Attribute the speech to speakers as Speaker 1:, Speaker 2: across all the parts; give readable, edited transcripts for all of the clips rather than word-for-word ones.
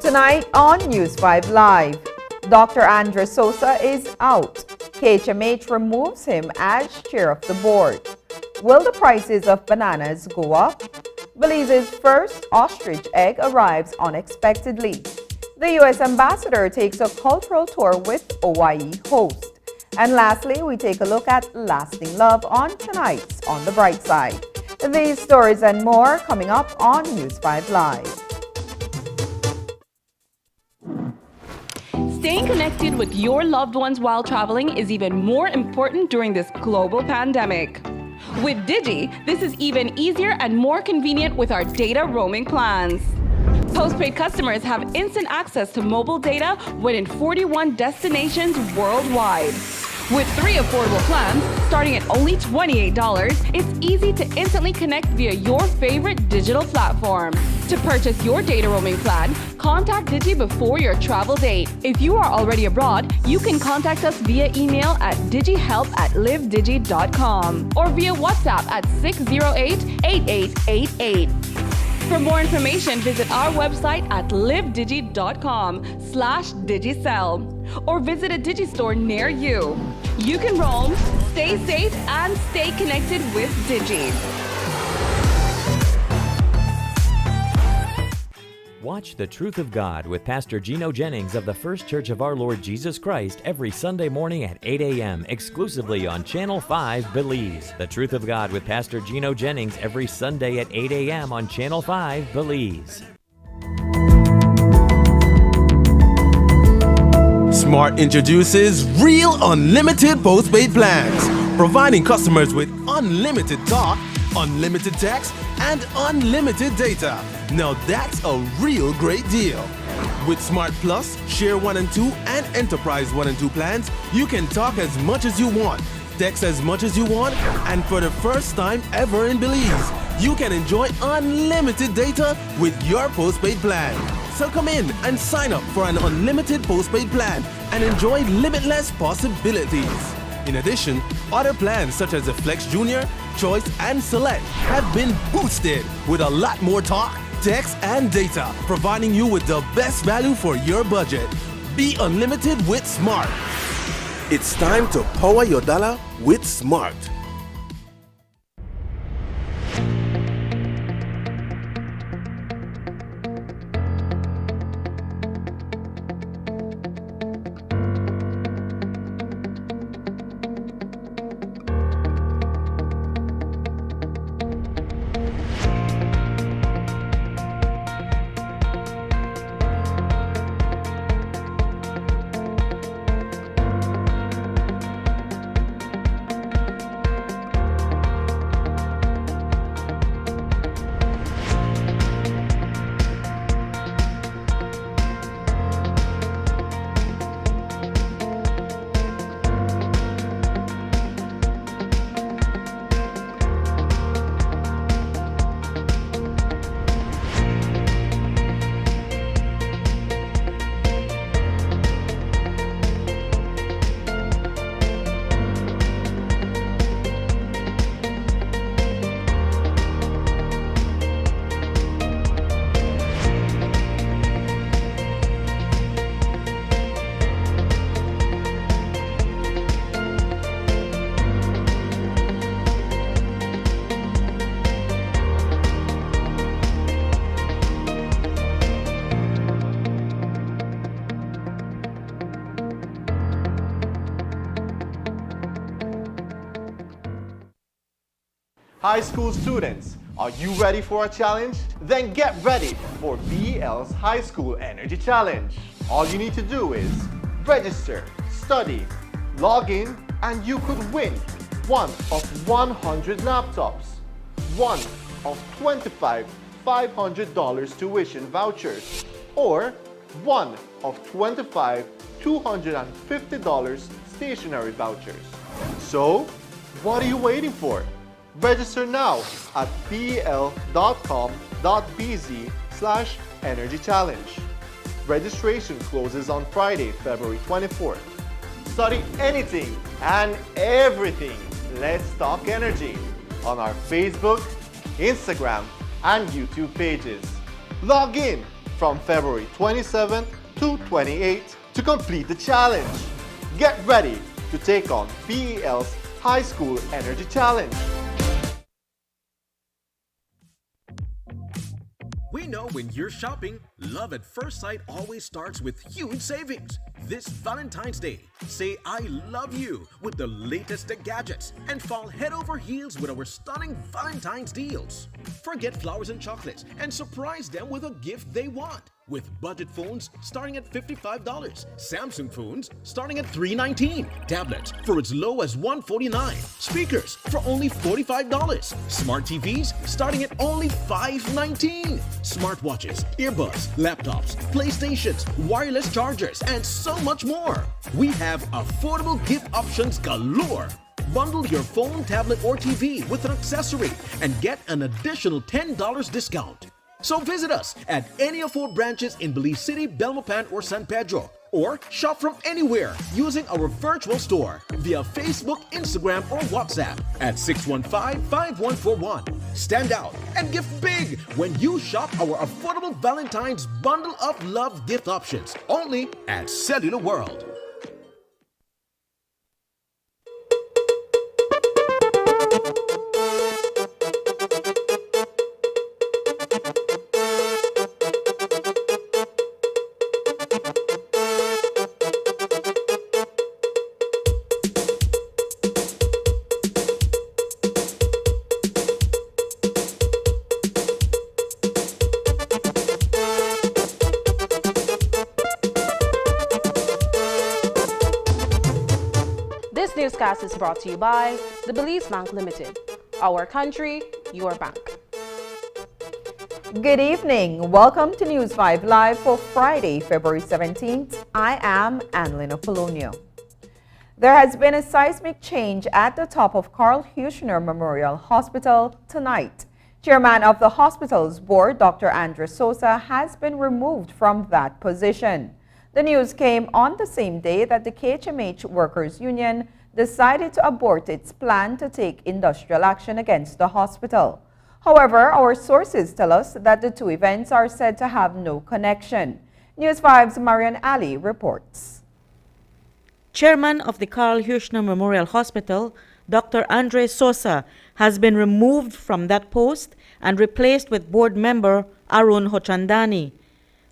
Speaker 1: Tonight on News 5 Live, Dr. Andres Sosa is out. KHMH removes him as chair of the board. Will the prices of bananas go up? Belize's first ostrich egg arrives unexpectedly. The U.S. ambassador takes a cultural tour with OIE host. And lastly, we take a look at lasting love on tonight's On the Bright Side. These stories and more coming up on News 5 Live.
Speaker 2: Staying connected with your loved ones while traveling is even more important during this global pandemic. With Digi, this is even easier and more convenient with our data roaming plans. Postpaid customers have instant access to mobile data when in 41 destinations worldwide. With 3 affordable plans, starting at only $28, it's easy to instantly connect via your favorite digital platform. To purchase your data roaming plan, contact Digi before your travel date. If you are already abroad, you can contact us via email at digihelp@livedigi.com or via WhatsApp at 608-8888. For more information, visit our website at livedigi.com/digicel or visit a Digistore near you. You can roam, stay safe, and stay connected with Digi.
Speaker 3: Watch The Truth of God with Pastor Gino Jennings of the First Church of Our Lord Jesus Christ every Sunday morning at 8 a.m. exclusively on Channel 5 Belize. The Truth of God with Pastor Gino Jennings every Sunday at 8 a.m. on Channel 5 Belize.
Speaker 4: Smart introduces Real Unlimited Postpaid Plans, providing customers with unlimited talk, unlimited text, and unlimited data. Now that's a real great deal. With Smart Plus, Share 1 and 2, and Enterprise 1 and 2 plans, you can talk as much as you want, text as much as you want, and for the first time ever in Belize, you can enjoy unlimited data with your postpaid plan. So come in and sign up for an unlimited postpaid plan and enjoy limitless possibilities. In addition, other plans such as the Flex Junior, Choice, and Select have been boosted with a lot more talk, text, and data, providing you with the best value for your budget. Be unlimited with Smart. It's time to power your dollar with Smart.
Speaker 5: High school students, are you ready for a challenge? Then get ready for BEL's High School Energy Challenge. All you need to do is register, study, log in, and you could win one of 100 laptops, one of 25 $500 tuition vouchers, or one of 25 $250 stationery vouchers. So, what are you waiting for? Register now at bel.com.bz/Energy Challenge. Registration closes on Friday, February 24th. Study anything and everything. Let's Talk Energy on our Facebook, Instagram, and YouTube pages. Log in from February 27th to 28th to complete the challenge. Get ready to take on BEL's High School Energy Challenge.
Speaker 6: We know when you're shopping, love at first sight always starts with huge savings. This Valentine's Day, say I love you with the latest tech gadgets and fall head over heels with our stunning Valentine's deals. Forget flowers and chocolates and surprise them with a gift they want. With budget phones starting at $55, Samsung phones starting at $319, tablets for as low as $149, speakers for only $45, smart TVs starting at only $519, smartwatches, earbuds, laptops, PlayStations, wireless chargers, and so much more. We have affordable gift options galore. Bundle your phone, tablet, or TV with an accessory and get an additional $10 discount. So visit us at any of our branches in Belize City, Belmopan, or San Pedro, or shop from anywhere using our virtual store via Facebook, Instagram, or WhatsApp at 615-5141. Stand out and gift big when you shop our affordable Valentine's Bundle of Love gift options only at Cellular World.
Speaker 7: This newscast is brought to you by the Belize Bank Limited. Our country,
Speaker 2: you are back.
Speaker 1: Good evening. Welcome to News 5 Live for Friday, February 17th. I am Annalyn Apolonio. There has been a seismic change at the top of Carl Huchner Memorial Hospital tonight. Chairman of the hospital's board, Dr. Andre Sosa, has been removed from that position. The news came on the same day that the KHMH Workers Union decided to abort its plan to take industrial action against the hospital. However, our sources tell us that the two events are said to have no connection. News 5's Marian Ali reports.
Speaker 7: Chairman of the Carl Huchner Memorial Hospital, Dr. Andre Sosa, has been removed from that post and replaced with board member Arun Hochandani.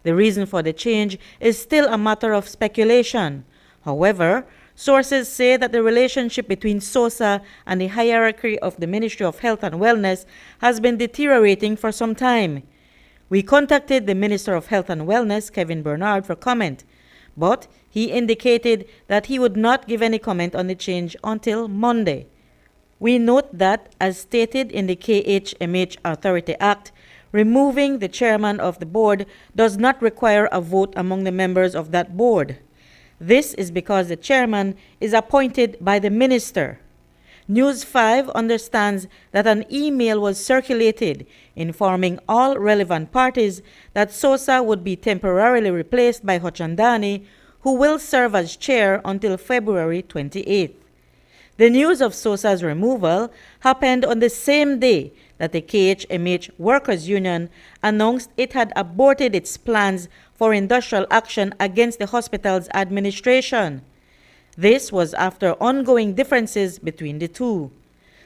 Speaker 7: The reason for the change is still a matter of speculation. However, sources say that the relationship between Sosa and the hierarchy of the Ministry of Health and Wellness has been deteriorating for some time. We contacted the Minister of Health and Wellness, Kevin Bernard, for comment, but he indicated that he would not give any comment on the change until Monday. We note that, as stated in the KHMH Authority Act, removing the chairman of the board does not require a vote among the members of that board. This is because the chairman is appointed by the minister. News 5 understands that an email was circulated informing all relevant parties that Sosa would be temporarily replaced by Hochandani, who will serve as chair until February 28th. The news of Sosa's removal happened on the same day that the KHMH Workers Union announced it had aborted its plans for industrial action against the hospital's administration. This was after ongoing differences between the two.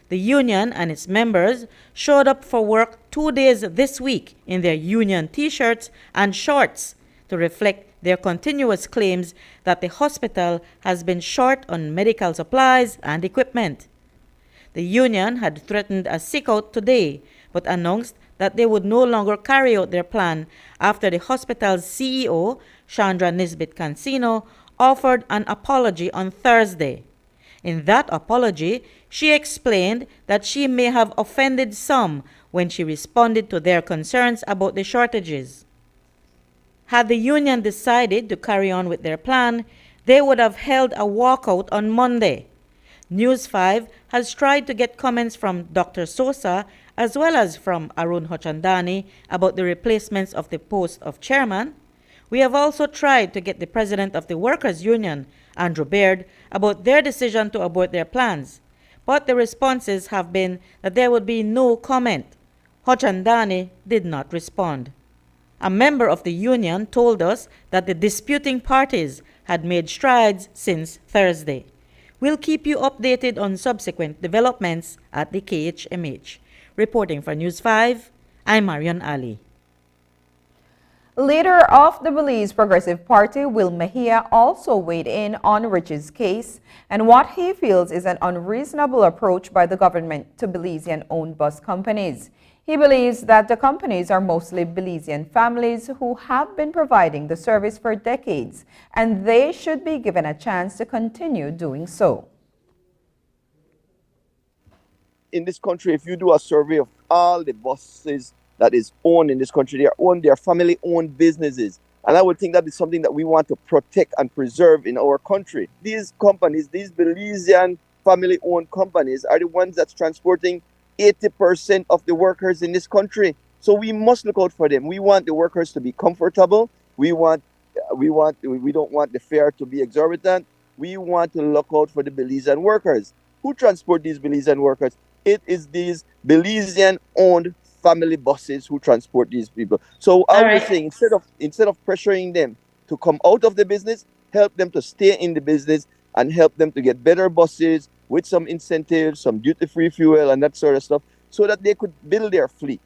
Speaker 7: The union and its members showed up for work 2 days this week in their union t-shirts and shorts to reflect their continuous claims that the hospital has been short on medical supplies and equipment. The union had threatened a sick-out today, but announced that they would no longer carry out their plan after the hospital's CEO, Chandra Nisbet Cancino, offered an apology on Thursday. In that apology, she explained that she may have offended some when she responded to their concerns about the shortages. Had the union decided to carry on with their plan, they would have held a walkout on Monday. News 5 has tried to get comments from Dr. Sosa as well as from Arun Hochandani about the replacements of the post of chairman. We have also tried to get the president of the Workers' Union, Andrew Baird, about their decision to abort their plans. But the responses have been that there would be no comment. Hochandani did not respond. A member of the union told us that the disputing parties had made strides since Thursday. We'll keep you updated on subsequent developments at the KHMH. Reporting for News 5, I'm Marian Ali.
Speaker 1: Leader of the Belize Progressive Party, Will Mejia, also weighed in on Rich's case and what he feels is an unreasonable approach by the government to Belizean-owned bus companies. He believes that the companies are mostly Belizean families who have been providing the service for decades, and they should be given a chance to continue doing so.
Speaker 8: In this country, if you do a survey of all the buses that is owned in this country, they are family-owned businesses. And I would think that is something that we want to protect and preserve in our country. These companies, these Belizean family-owned companies, are the ones that's transporting 80% of the workers in this country. So we must look out for them. We want the workers to be comfortable. We don't want the fare to be exorbitant. We want to look out for the Belizean workers. Who transport these Belizean workers? It is these Belizean-owned family buses who transport these people. So I was saying, instead of pressuring them to come out of the business, help them to stay in the business and help them to get better buses with some incentives, some duty-free fuel and that sort of stuff, so that they could build their fleet.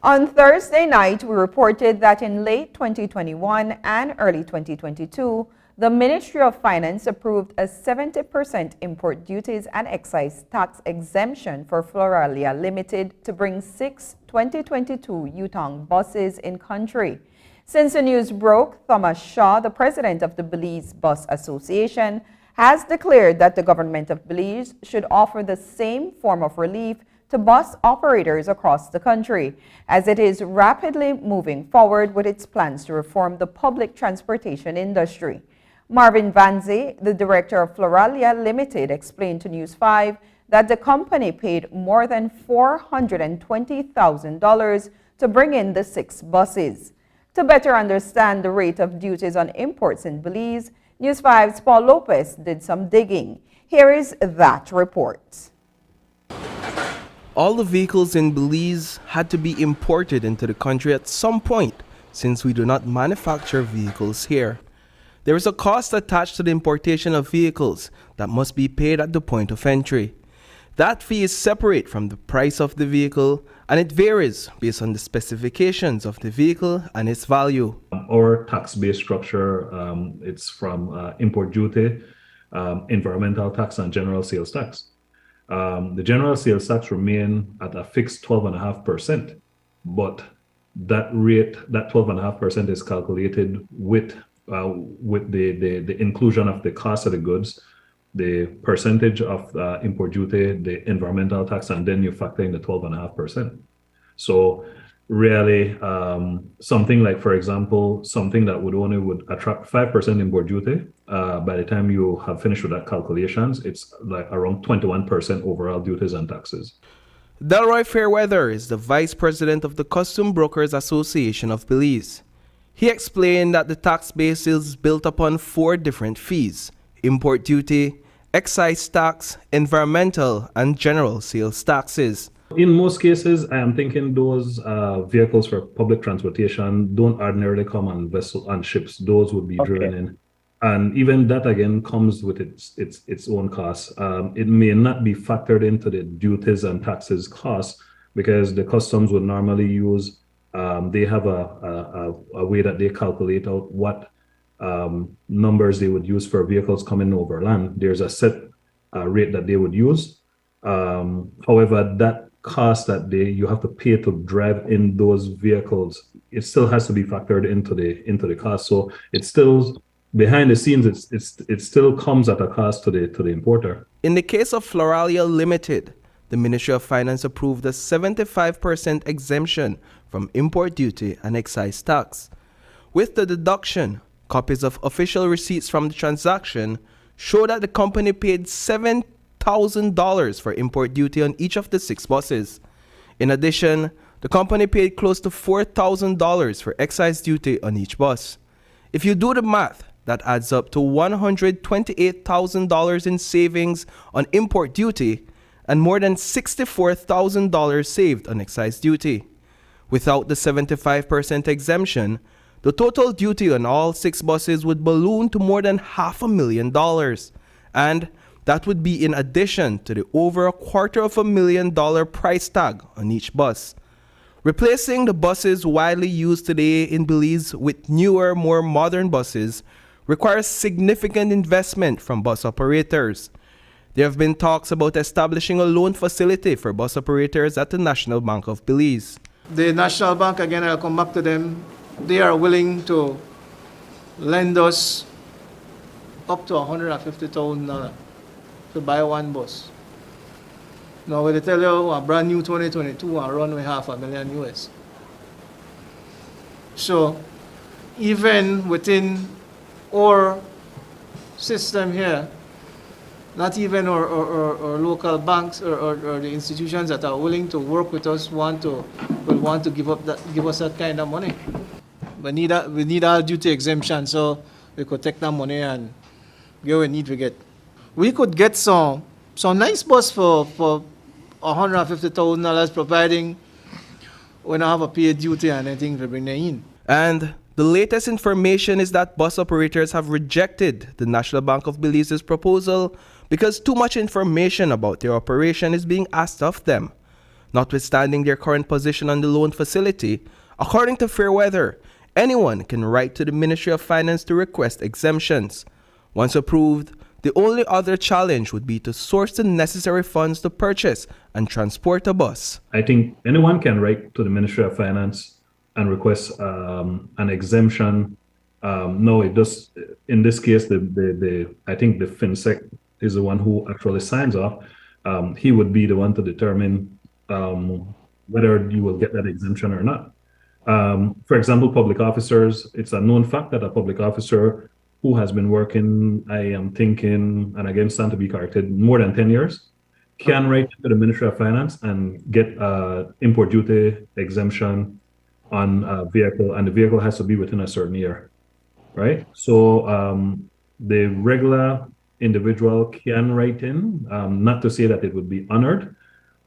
Speaker 1: On Thursday night, we reported that in late 2021 and early 2022, the Ministry of Finance approved a 70% import duties and excise tax exemption for Floralia Limited to bring 6 2022 Yutong buses in country. Since the news broke, Thomas Shaw, the president of the Belize Bus Association, has declared that the government of Belize should offer the same form of relief to bus operators across the country, as it is rapidly moving forward with its plans to reform the public transportation industry. Marvin Vanzi, the director of Floralia Limited, explained to News 5 that the company paid more than $420,000 to bring in the 6 buses. To better understand the rate of duties on imports in Belize, News 5's Paul Lopez did some digging. Here is that report.
Speaker 9: All the vehicles in Belize had to be imported into the country at some point, since we do not manufacture vehicles here. There is a cost attached to the importation of vehicles that must be paid at the point of entry. That fee is separate from the price of the vehicle, and it varies based on the specifications of the vehicle and its value.
Speaker 10: Our tax-based structure, it's from import duty, environmental tax, and general sales tax. The general sales tax remain at a fixed 12.5%, but that rate, that 12.5% is calculated with the inclusion of the cost of the goods, the percentage of import duty, the environmental tax, and then you factor in the 12.5%. So really, something like, for example, something that would attract 5% import duty, by the time you have finished with that calculations, it's like around 21% overall duties and taxes.
Speaker 9: Delroy Fairweather is the Vice President of the Custom Brokers Association of Belize. He explained that the tax base is built upon 4 different fees: import duty, excise tax, environmental, and general sales taxes.
Speaker 10: In most cases, I am thinking those vehicles for public transportation don't ordinarily come on ships. Those would be driven in. And even that again comes with its own costs. It may not be factored into the duties and taxes costs because the customs would normally use, they have a way that they calculate out what numbers they would use for vehicles coming over land. There's a set rate that they would use. However, that cost that you have to pay to drive in those vehicles, it still has to be factored into the cost. So it's still behind the scenes. It still comes at a cost to the importer.
Speaker 9: In the case of Floralia Limited, the Ministry of Finance approved a 75% exemption from import duty and excise tax. With the deduction, copies of official receipts from the transaction show that the company paid $7,000 for import duty on each of the 6 buses. In addition, the company paid close to $4,000 for excise duty on each bus. If you do the math, that adds up to $128,000 in savings on import duty and more than $64,000 saved on excise duty. Without the 75% exemption, the total duty on all 6 buses would balloon to more than $500,000, and that would be in addition to the over $250,000 price tag on each bus. Replacing the buses widely used today in Belize with newer, more modern buses requires significant investment from bus operators. There have been talks about establishing a loan facility for bus operators at the National Bank of Belize.
Speaker 11: The National Bank, again, I'll come back to them. They are willing to lend us up to $150,000 to buy 1 bus. Now, when they tell you a brand new 2022 and run with $500,000 US. So, even within our system here, not even our local banks or the institutions that are willing to work with us will want to give us that kind of money. We need our duty exemption so we could take that money and get what we need to get. We could get some nice bus for $150,000, providing we don't have a paid duty and anything to bring them in.
Speaker 9: And the latest information is that bus operators have rejected the National Bank of Belize's proposal because too much information about their operation is being asked of them. Notwithstanding their current position on the loan facility, according to Fairweather, anyone can write to the Ministry of Finance to request exemptions. Once approved, the only other challenge would be to source the necessary funds to purchase and transport a bus.
Speaker 10: I think anyone can write to the Ministry of Finance and request an exemption No, it does. In this case, I think the FinSec is the one who actually signs off. He would be the one to determine whether you will get that exemption or not. For example, public officers, it's a known fact that a public officer who has been working, I am thinking, and again, stand to be corrected, more than 10 years, can write to the Ministry of Finance and get import duty exemption on a vehicle, and the vehicle has to be within a certain year, right? So the regular individual can write in, not to say that it would be honored,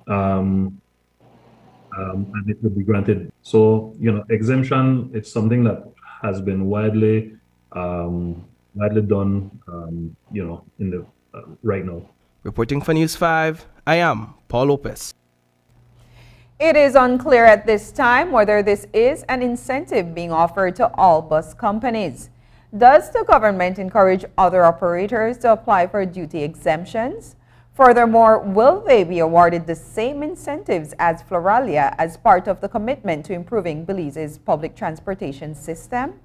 Speaker 10: and it would be granted. So, exemption, it's something that has been widely done, in the right now.
Speaker 9: Reporting for News 5, I am Paul Lopez.
Speaker 1: It is unclear at this time whether this is an incentive being offered to all bus companies. Does the government encourage other operators to apply for duty exemptions? Furthermore, will they be awarded the same incentives as Floralia as part of the commitment to improving Belize's public transportation system?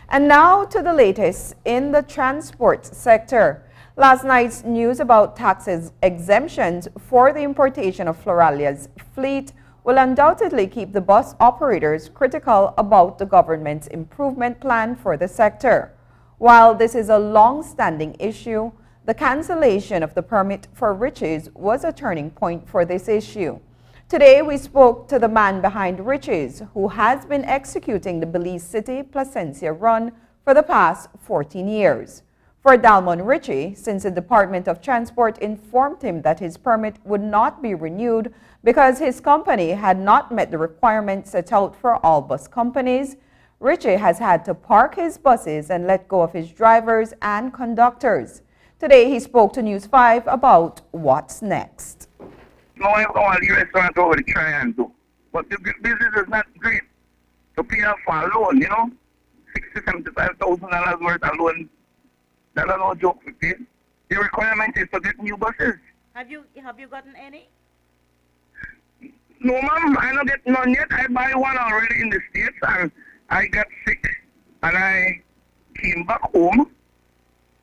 Speaker 1: And now to the latest in the transport sector. Last night's news about taxes exemptions for the importation of Floralia's fleet will undoubtedly keep the bus operators critical about the government's improvement plan for the sector. While this is a long-standing issue, the cancellation of the permit for Riches was a turning point for this issue. Today, we spoke to the man behind Riches, who has been executing the Belize City Placencia run for the past 14 years. For Dalmon Ritchie, since the Department of Transport informed him that his permit would not be renewed because his company had not met the requirements set out for all bus companies, Ritchie has had to park his buses and let go of his drivers and conductors. Today, he spoke to News 5 about what's next.
Speaker 12: No, I have all the restaurants over to try and do. But the business is not great to pay off for a loan, $60,000, $75,000 worth of loan. That's no joke with it. The requirement is to get new buses.
Speaker 7: Have you gotten any?
Speaker 12: No, ma'am, I don't get none yet. I buy one already in the States, and I got sick, and I came back home,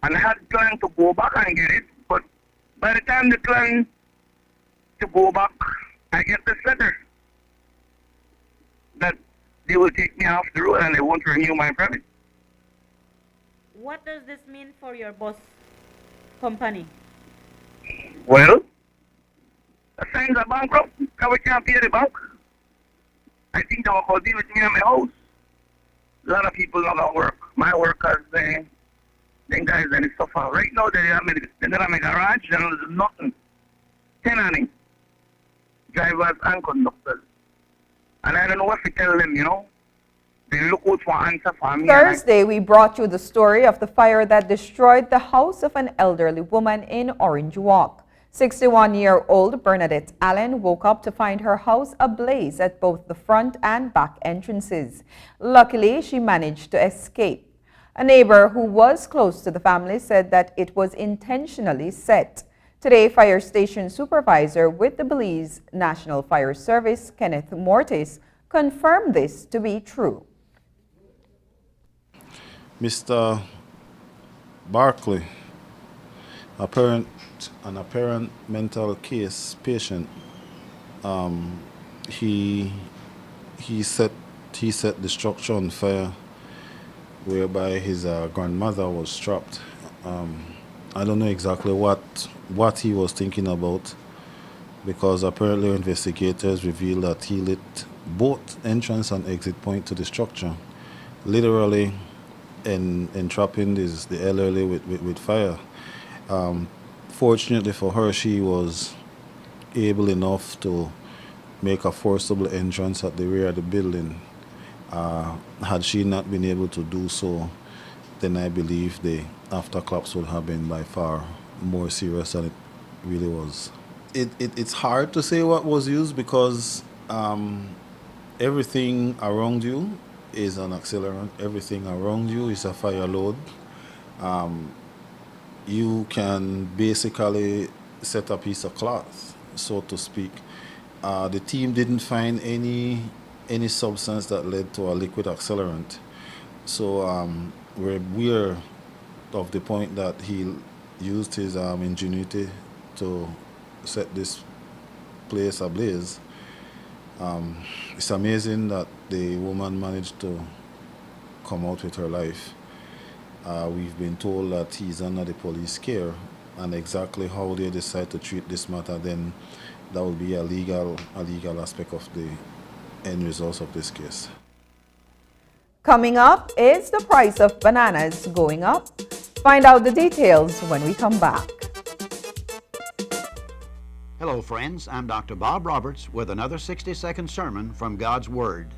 Speaker 12: and I had planned to go back and get it, but by the time the plan to go back, I get this letter that they will take me off the road and they won't renew my permit.
Speaker 7: What does this mean for your bus company?
Speaker 12: Well, the signs are bankrupt because we can't pay the bank. I think they will go deal with me in my house. A lot of people not going to work. My workers, them guys, they suffer. Right now, they're in my garage, and there's nothing. Tenanting. Drivers and conductors. And I don't know what to tell them, They look out for answer for me.
Speaker 1: Thursday, we brought you the story of the fire that destroyed the house of an elderly woman in Orange Walk. 61-year-old Bernadette Allen woke up to find her house ablaze at both the front and back entrances. Luckily, she managed to escape. A neighbor who was close to the family said that it was intentionally set. Today, Fire Station Supervisor with the Belize National Fire Service, Kenneth Mortis, confirmed this to be true.
Speaker 13: Mr. Barkley, an apparent mental case patient, he set the structure on fire whereby his grandmother was trapped. I don't know exactly what he was thinking about, because apparently investigators revealed that he lit both entrance and exit point to the structure, literally entrapping the elderly with fire. Fortunately for her, she was able enough to make a forcible entrance at the rear of the building. Had she not been able to do so, then I believe the afterclaps would have been by far more serious than it really was. It's hard to say what was used, because everything around you is an accelerant. Everything around you is a fire load. You can basically set a piece of cloth, so to speak. The team didn't find any substance that led to a liquid accelerant. So we're of the point that he used his ingenuity to set this place ablaze. It's amazing that the woman managed to come out with her life. We've been told that he's under the police care, and exactly how they decide to treat this matter, then that will be a legal aspect of the end results of this case.
Speaker 1: Coming up, is the price of bananas going up? Find out the details when we come back.
Speaker 14: Hello, friends. I'm Dr. Bob Roberts with another 60-second sermon from God's Word.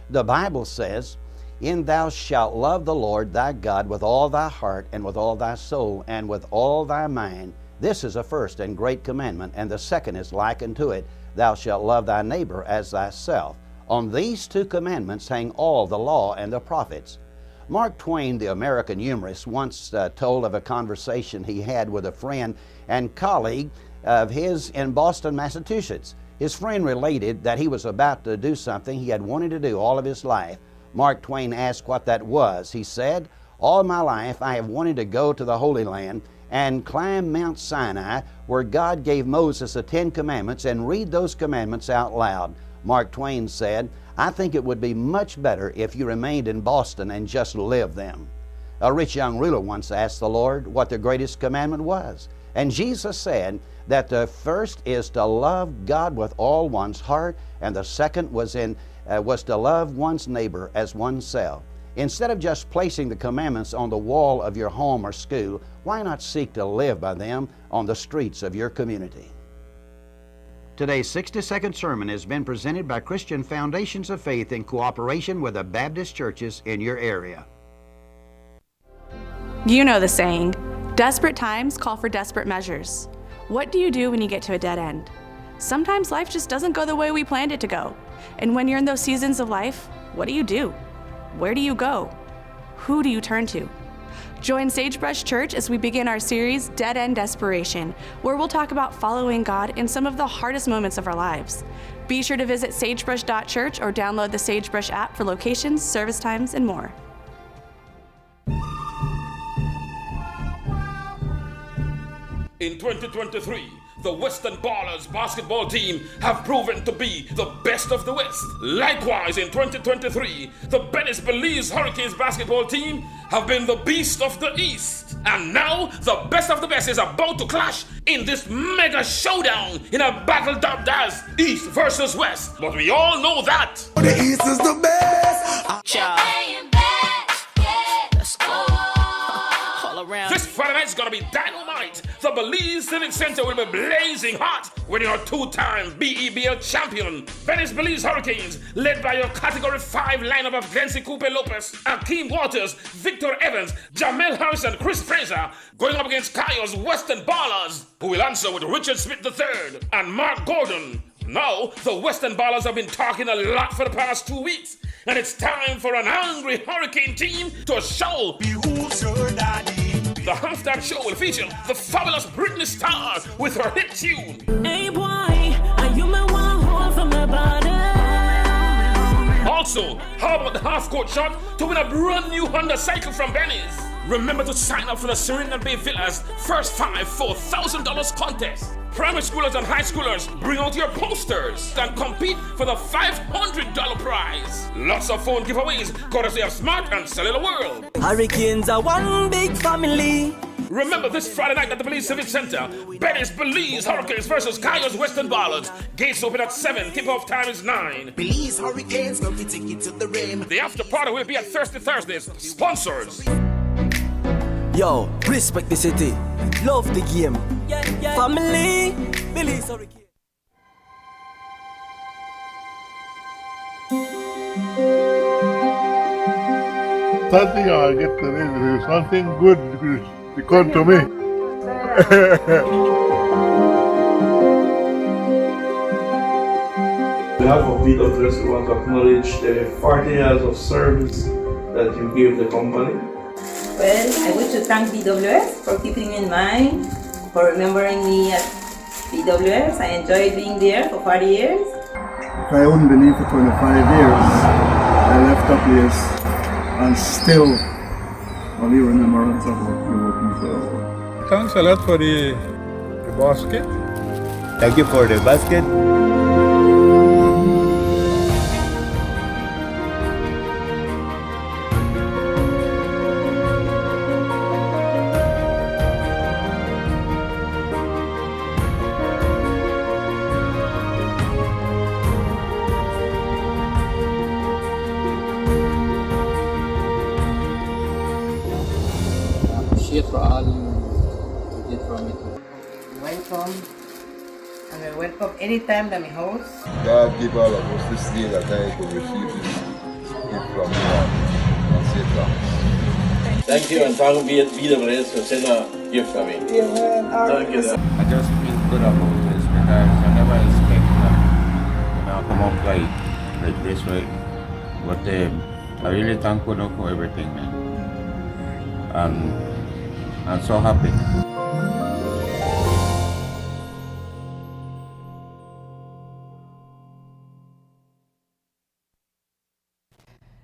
Speaker 14: The Bible says, "And thou shalt love the Lord thy God with all thy heart and with all thy soul and with all thy mind. This is the first and great commandment, and the second is like unto it, thou shalt love thy neighbor as thyself. On these two commandments hang all the law and the prophets." Mark Twain, the American humorist, once told of a conversation he had with a friend and colleague of his in Boston, Massachusetts. His friend related that he was about to do something he had wanted to do all of his life. Mark Twain asked what that was. He said, "All my life I have wanted to go to the Holy Land and climb Mount Sinai, where God gave Moses the 10 Commandments, and read those commandments out loud." Mark Twain said, "I think it would be much better if you remained in Boston and just lived them." A rich young ruler once asked the Lord what the greatest commandment was. And Jesus said that the first is to love God with all one's heart, and the second was to love one's neighbor as oneself. Instead of just placing the commandments on the wall of your home or school, why not seek to live by them on the streets of your community? Today's 60-second sermon has been presented by Christian Foundations of Faith in cooperation with the Baptist churches in your area.
Speaker 15: You know the saying, desperate times call for desperate measures. What do you do when you get to a dead end? Sometimes life just doesn't go the way we planned it to go. And when you're in those seasons of life, what do? Where do you go? Who do you turn to? Join Sagebrush Church as we begin our series, Dead End Desperation, where we'll talk about following God in some of the hardest moments of our lives. Be sure to visit sagebrush.church or download the Sagebrush app for locations, service times, and more.
Speaker 16: In 2023, the Western Ballers basketball team have proven to be the best of the West. Likewise, in 2023, the Belize Hurricanes basketball team have been the beast of the East. And now, the best of the best is about to clash in this mega showdown in a battle dubbed as East versus West. But we all know that
Speaker 17: the East is the best.
Speaker 16: Let's go. This Friday night's gonna be dynamite. The Belize Civic Center will be blazing hot when your two-time BEBL champion, Belize Hurricanes, led by your Category 5 lineup of Glency Coupe Lopez, Akeem Waters, Victor Evans, Jamel Harrison, Chris Fraser, going up against Kayo's Western Ballers, who will answer with Richard Smith III and Mark Gordon. Now, the Western Ballers have been talking a lot for the past 2 weeks, and it's time for an angry Hurricane team to show. The halftime show will feature the fabulous Britney Star with her hit tune. Hey boy, are you my one hole from the bottom? Also, how about the half-court shot to win a brand new Honda cycle from Benny's? Remember to sign up for the Serena Bay Villas First 5 $4,000 contest. Primary schoolers and high schoolers, bring out your posters and compete for the $500 prize. Lots of phone giveaways, courtesy of Smart and Cellular World.
Speaker 17: Hurricanes are one big family.
Speaker 16: Remember this Friday night at the Belize Civic Center, Belize Hurricanes versus Kayo's Western Ballers. Gates open at 7, tip-off time is 9.
Speaker 17: Belize Hurricanes gonna take it to the rim.
Speaker 16: The after party will be at Thirsty Thursdays. Sponsors.
Speaker 17: Yo, respect the city, love the game, family, Belize Hurricane.
Speaker 18: Something I get to live, something good to come to me.
Speaker 19: On behalf of BWS, we want to acknowledge the 40 years of service that you gave the company.
Speaker 20: Well, I wish to thank BWS for keeping me in mind, for remembering me at BWS. I enjoyed being there for 40 years.
Speaker 18: If I wouldn't been here for 25 years, I left the place
Speaker 19: and still only remembrance of what you working for.
Speaker 21: Thanks a lot for the basket.
Speaker 22: Thank you for the basket.
Speaker 23: For all you did for me.
Speaker 24: Welcome, and you're welcome anytime to my house.
Speaker 25: God give all of us this day that I could receive this gift from you and say thanks.
Speaker 23: Thank you, and thank BWS for sending a gift for me.
Speaker 24: Yeah, man.
Speaker 23: Thank you.
Speaker 22: I just feel good about this because I never expect that I come up like this way. But I really thank God for everything, man. I'm so happy.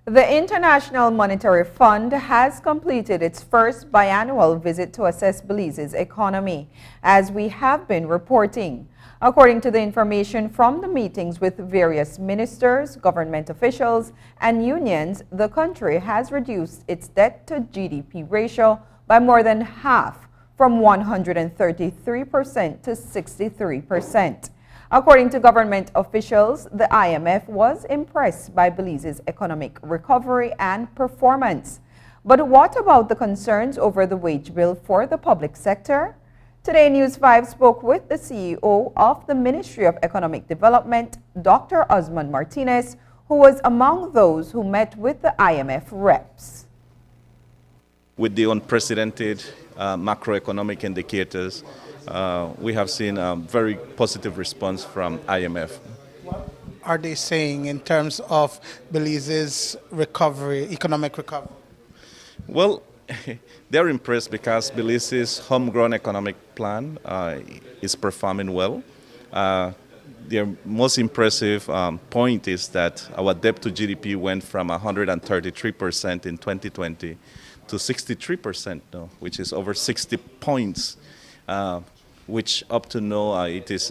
Speaker 1: The International Monetary Fund has completed its first biannual visit to assess Belize's economy, as we have been reporting. According to the information from the meetings with various ministers, government officials, and unions, the country has reduced its debt to GDP ratio by more than half, from 133% to 63%. According to government officials, the IMF was impressed by Belize's economic recovery and performance. But what about the concerns over the wage bill for the public sector? Today, News 5 spoke with the CEO of the Ministry of Economic Development, Dr. Osman Martinez, who was among those who met with the IMF reps.
Speaker 26: With the unprecedented macroeconomic indicators, we have seen a very positive response from IMF.
Speaker 27: What are they saying in terms of Belize's recovery, economic recovery? Well,
Speaker 26: they're impressed because Belize's homegrown economic plan is performing well. Their most impressive point is that our debt to GDP went from 133% in 2020 to 63% now, which is over 60 points, which up to now it is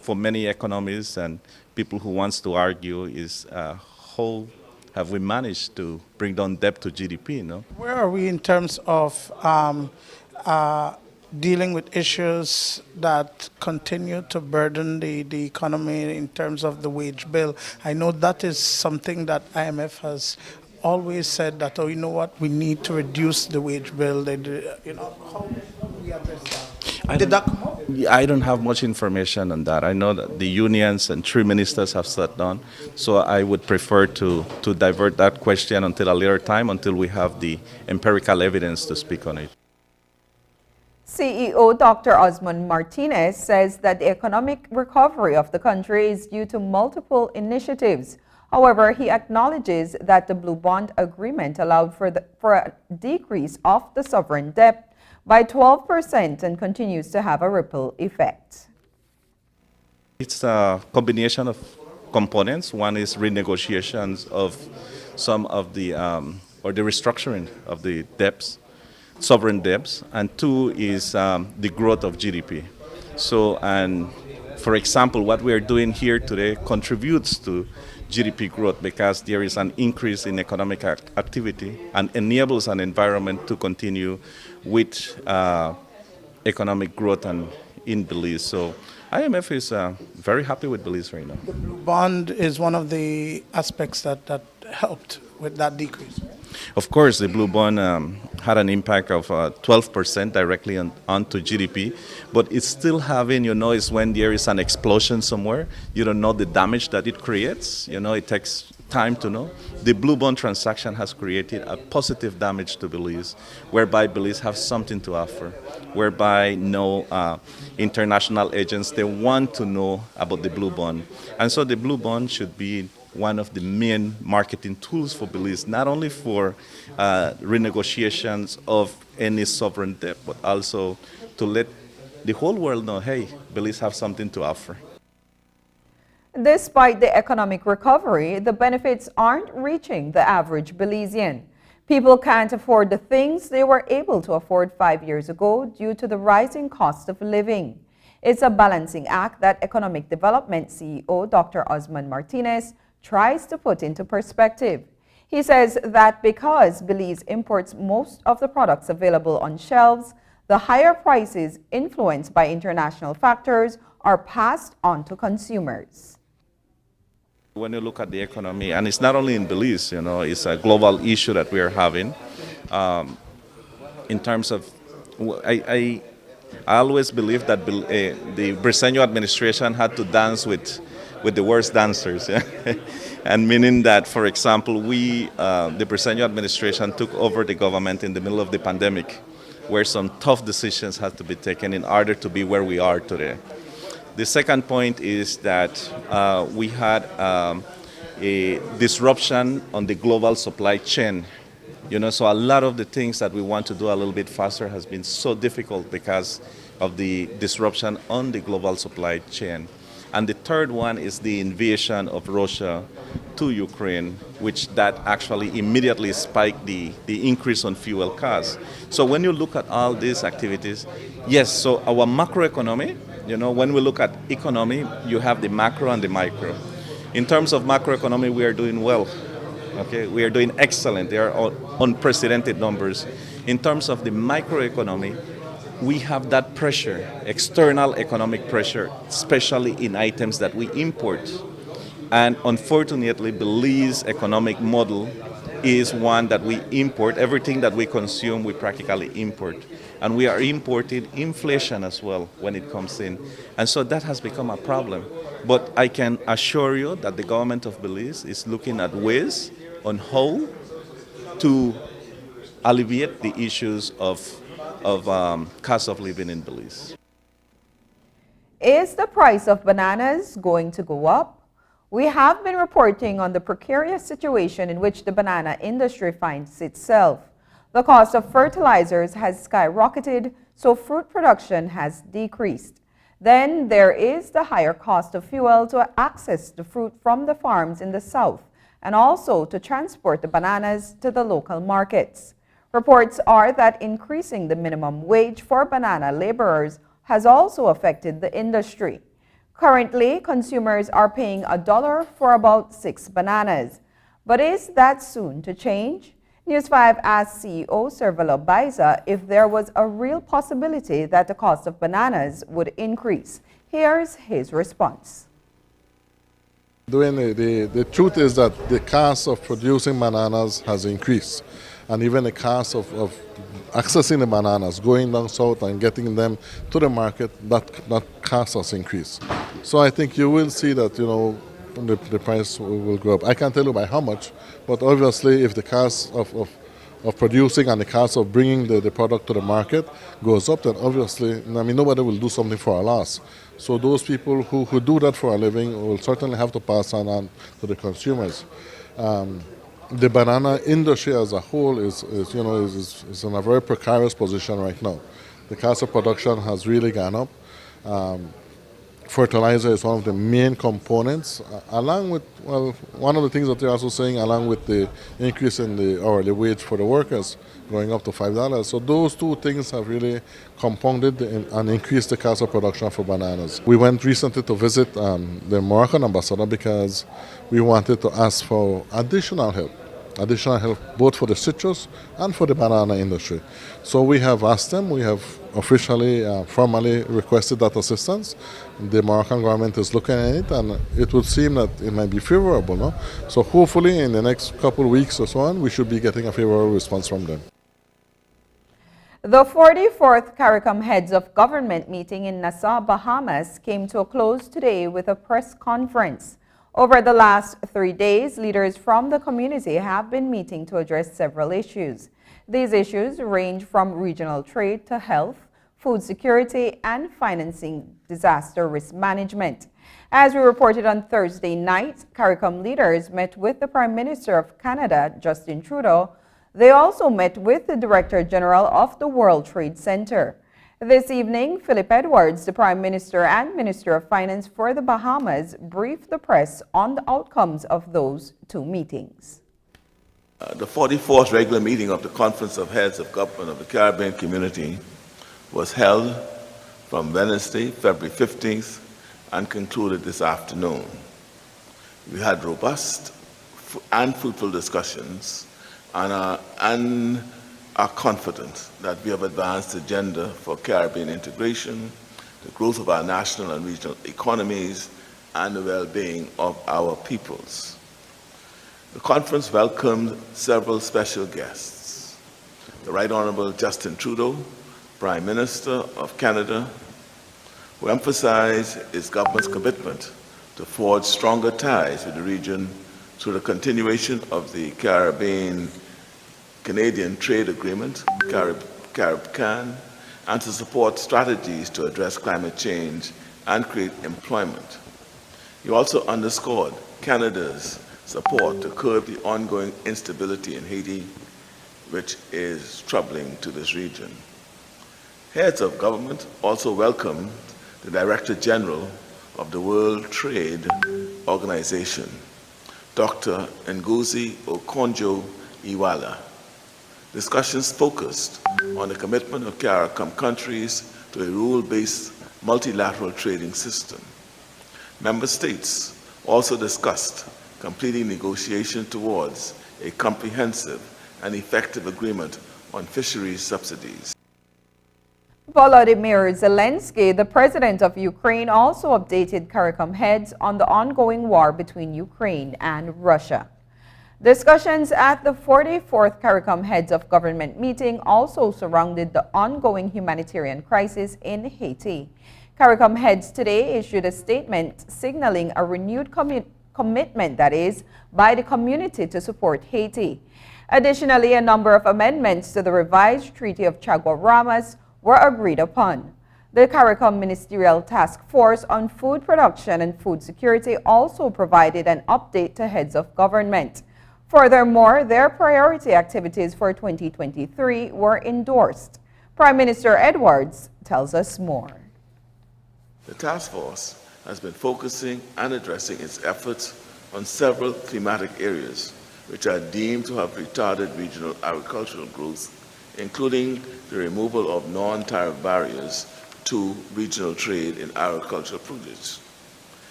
Speaker 26: for many economists and people who wants to argue is how have we managed to bring down debt to GDP, no?
Speaker 27: Where are we in terms of dealing with issues that continue to burden the economy in terms of the wage bill? I know that is something that IMF has always said that, oh, you know what, we need to reduce the wage bill. How do we address that? Did that come up?
Speaker 26: I don't have much information on that. I know that the unions and 3 ministers have sat down, so I would prefer to divert that question until a later time, until we have the empirical evidence to speak on it.
Speaker 1: CEO Dr. Osman Martinez says that the economic recovery of the country is due to multiple initiatives. However, he acknowledges that the Blue Bond Agreement allowed for a decrease of the sovereign debt by 12% and continues to have a ripple effect.
Speaker 26: It's a combination of components. One is renegotiations of some of the, or the restructuring of the debts, sovereign debts, and two is the growth of GDP. So, and for example, what we are doing here today contributes to GDP growth because there is an increase in economic activity and enables an environment to continue with economic growth and in Belize. So IMF is very happy with Belize right now.
Speaker 27: The Blue Bond is one of the aspects that helped with that decrease, right?
Speaker 26: Of course, the Blue Bond had an impact of 12% directly onto GDP, but it's still having, it's when there is an explosion somewhere, you don't know the damage that it creates. It takes time to know. The Blue Bond transaction has created a positive damage to Belize, whereby Belize has something to offer, whereby international agents, they want to know about the Blue Bond. And so the Blue Bond should be one of the main marketing tools for Belize, not only for renegotiations of any sovereign debt, but also to let the whole world know, hey, Belize have something to offer.
Speaker 1: Despite the economic recovery, the benefits aren't reaching the average Belizean. People can't afford the things they were able to afford 5 years ago due to the rising cost of living. It's a balancing act that Economic Development CEO Dr. Osman Martinez tries to put into perspective. He says that because Belize imports most of the products available on shelves, the higher prices influenced by international factors are passed on to consumers.
Speaker 26: When you look at the economy, and it's not only in Belize, it's a global issue that we are having. In terms of, I always believe that the Briceño administration had to dance with the worst dancers. Yeah? And meaning that, for example, the Briceño administration took over the government in the middle of the pandemic, where some tough decisions had to be taken in order to be where we are today. The second point is that we had a disruption on the global supply chain. So a lot of the things that we want to do a little bit faster has been so difficult because of the disruption on the global supply chain. And the third one is the invasion of Russia to Ukraine, which that actually immediately spiked the increase on fuel costs. So when you look at all these activities, yes, so our macroeconomy, when we look at economy, you have the macro and the micro. In terms of macroeconomy, we are doing well. Okay, we are doing excellent. They are unprecedented numbers. In terms of the microeconomy, we have that pressure, external economic pressure, especially in items that we import. And unfortunately, Belize's economic model is one that we import. Everything that we consume, we practically import. And we are importing inflation as well when it comes in. And so that has become a problem. But I can assure you that the government of Belize is looking at ways on how to alleviate the issues of cost of living in Belize.
Speaker 1: Is the price of bananas going to go up? We have been reporting on the precarious situation in which the banana industry finds itself. The cost of fertilizers has skyrocketed, so fruit production has decreased. Then there is the higher cost of fuel to access the fruit from the farms in the south and also to transport the bananas to the local markets. Reports are that increasing the minimum wage for banana laborers has also affected the industry. Currently, consumers are paying $1 for about 6 bananas. But is that soon to change? News 5 asked CEO Servalo Baiza if there was a real possibility that the cost of bananas would increase. Here's his response.
Speaker 18: The truth is that the cost of producing bananas has increased. And even the cost of accessing the bananas, going down south and getting them to the market, that cost has increased. So I think you will see that, the price will go up. I can't tell you by how much, but obviously if the cost of producing and the cost of bringing the product to the market goes up, then obviously, nobody will do something for a loss. So those people who do that for a living will certainly have to pass on to the consumers. The banana industry as a whole is in a very precarious position right now. The cost of production has really gone up. Fertilizer is one of the main components, along with, one of the things that they're also saying, along with the increase in the hourly wage for the workers going up to $5. So those two things have really compounded and increased the cost of production for bananas. We went recently to visit the Moroccan ambassador because we wanted to ask for additional help both for the citrus and for the banana industry. So we have asked them, we have officially, formally requested that assistance. The Moroccan government is looking at it, and it would seem that it might be favorable. No? So hopefully in the next couple of weeks or so on, we should be getting a favorable response from them.
Speaker 1: The 44th CARICOM Heads of Government meeting in Nassau, Bahamas came to a close today with a press conference. Over the last 3 days, leaders from the community have been meeting to address several issues. These issues range from regional trade to health, food security, and financing disaster risk management. As we reported on Thursday night, CARICOM leaders met with the Prime Minister of Canada, Justin Trudeau. They also met with the Director General of the World Trade Center. This evening, Philip Edwards, the Prime Minister and Minister of Finance for the Bahamas, briefed the press on the outcomes of those 2 meetings.
Speaker 2: The 44th regular meeting of the Conference of Heads of Government of the Caribbean Community was held from Wednesday, February 15th, and concluded this afternoon. We had robust and fruitful discussions and are confident that we have advanced the agenda for Caribbean integration, the growth of our national and regional economies, and the well-being of our peoples. The conference welcomed several special guests. The Right Honorable Justin Trudeau, Prime Minister of Canada, who emphasized his government's commitment to forge stronger ties with the region through the continuation of the Caribbean-Canadian Trade Agreement, CARICOM, and to support strategies to address climate change and create employment. He also underscored Canada's support to curb the ongoing instability in Haiti, which is troubling to this region. Heads of government also welcomed the Director General of the World Trade Organization, Dr. Ngozi Okonjo-Iweala. Discussions focused on the commitment of CARICOM countries to a rule-based multilateral trading system. Member states also discussed completing negotiations towards a comprehensive and effective agreement on fisheries subsidies.
Speaker 1: Volodymyr Zelensky, the president of Ukraine, also updated CARICOM heads on the ongoing war between Ukraine and Russia. Discussions at the 44th CARICOM Heads of Government meeting also surrounded the ongoing humanitarian crisis in Haiti. CARICOM heads today issued a statement signaling a renewed commitment, that is, by the community to support Haiti. Additionally, a number of amendments to the revised Treaty of Chaguaramas were agreed upon. The CARICOM Ministerial Task Force on Food Production and Food Security also provided an update to heads of government. Furthermore, their priority activities for 2023 were endorsed. Prime Minister Edwards tells us more.
Speaker 2: The task force has been focusing and addressing its efforts on several thematic areas which are deemed to have retarded regional agricultural growth, including the removal of non-tariff barriers to regional trade in agricultural produce,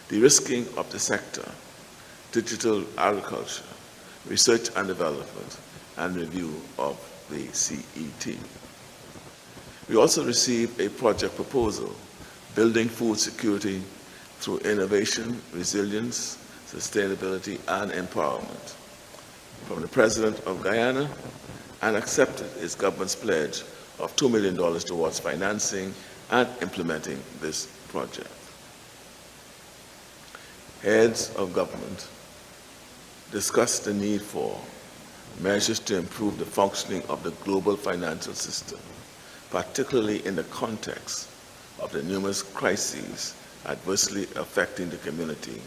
Speaker 2: de-risking of the sector, digital agriculture, research and development, and review of the CET. We also received a project proposal, Building Food Security through Innovation, Resilience, Sustainability, and Empowerment, from the President of Guyana, and accepted its government's pledge of $2 million towards financing and implementing this project. Heads of government discussed the need for measures to improve the functioning of the global financial system, particularly in the context of the numerous crises adversely affecting the community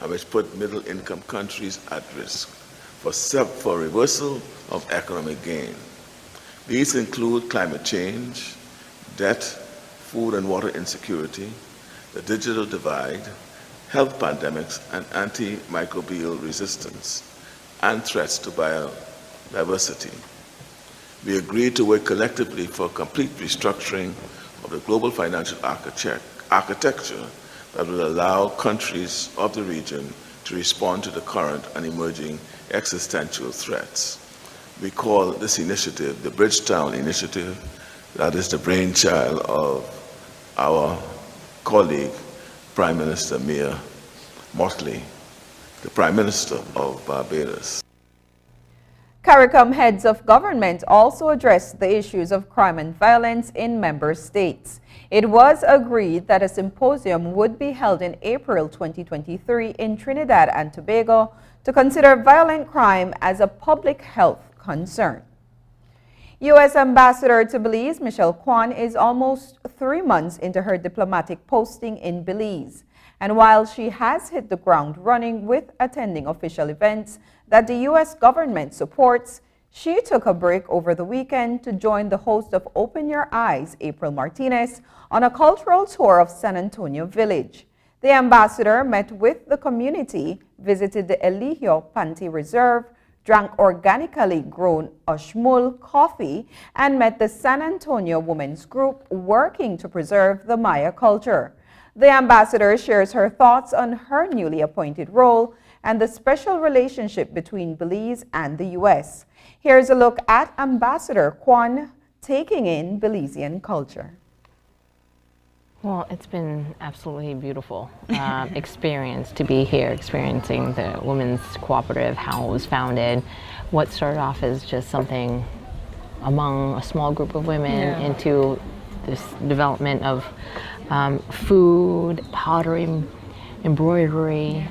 Speaker 2: and which put middle-income countries at risk for reversal of economic gain. These include climate change, debt, food and water insecurity, the digital divide, health pandemics and antimicrobial resistance, and threats to biodiversity. We agreed to work collectively for complete restructuring of the global financial architecture that will allow countries of the region to respond to the current and emerging existential threats. We call this initiative the Bridgetown Initiative. That is the brainchild of our colleague, Prime Minister Mia Mottley, the Prime Minister of Barbados.
Speaker 1: CARICOM heads of government also addressed the issues of crime and violence in member states. It was agreed that a symposium would be held in April 2023 in Trinidad and Tobago to consider violent crime as a public health concern. U.S. Ambassador to Belize, Michelle Kwan, is almost 3 months into her diplomatic posting in Belize. And while she has hit the ground running with attending official events that the U.S. government supports, she took a break over the weekend to join the host of Open Your Eyes, April Martinez, on a cultural tour of San Antonio Village. The ambassador met with the community, visited the Eligio Panty Reserve, drank organically grown Ushmul coffee, and met the San Antonio Women's Group working to preserve the Maya culture. The ambassador shares her thoughts on her newly appointed role and the special relationship between Belize and the U.S. Here's a look at Ambassador Kwan taking in Belizean culture.
Speaker 3: Well, it's been absolutely beautiful experience to be here, experiencing the Women's Cooperative, how it was founded, what started off as just something among a small group of women into this development of food, pottery, embroidery.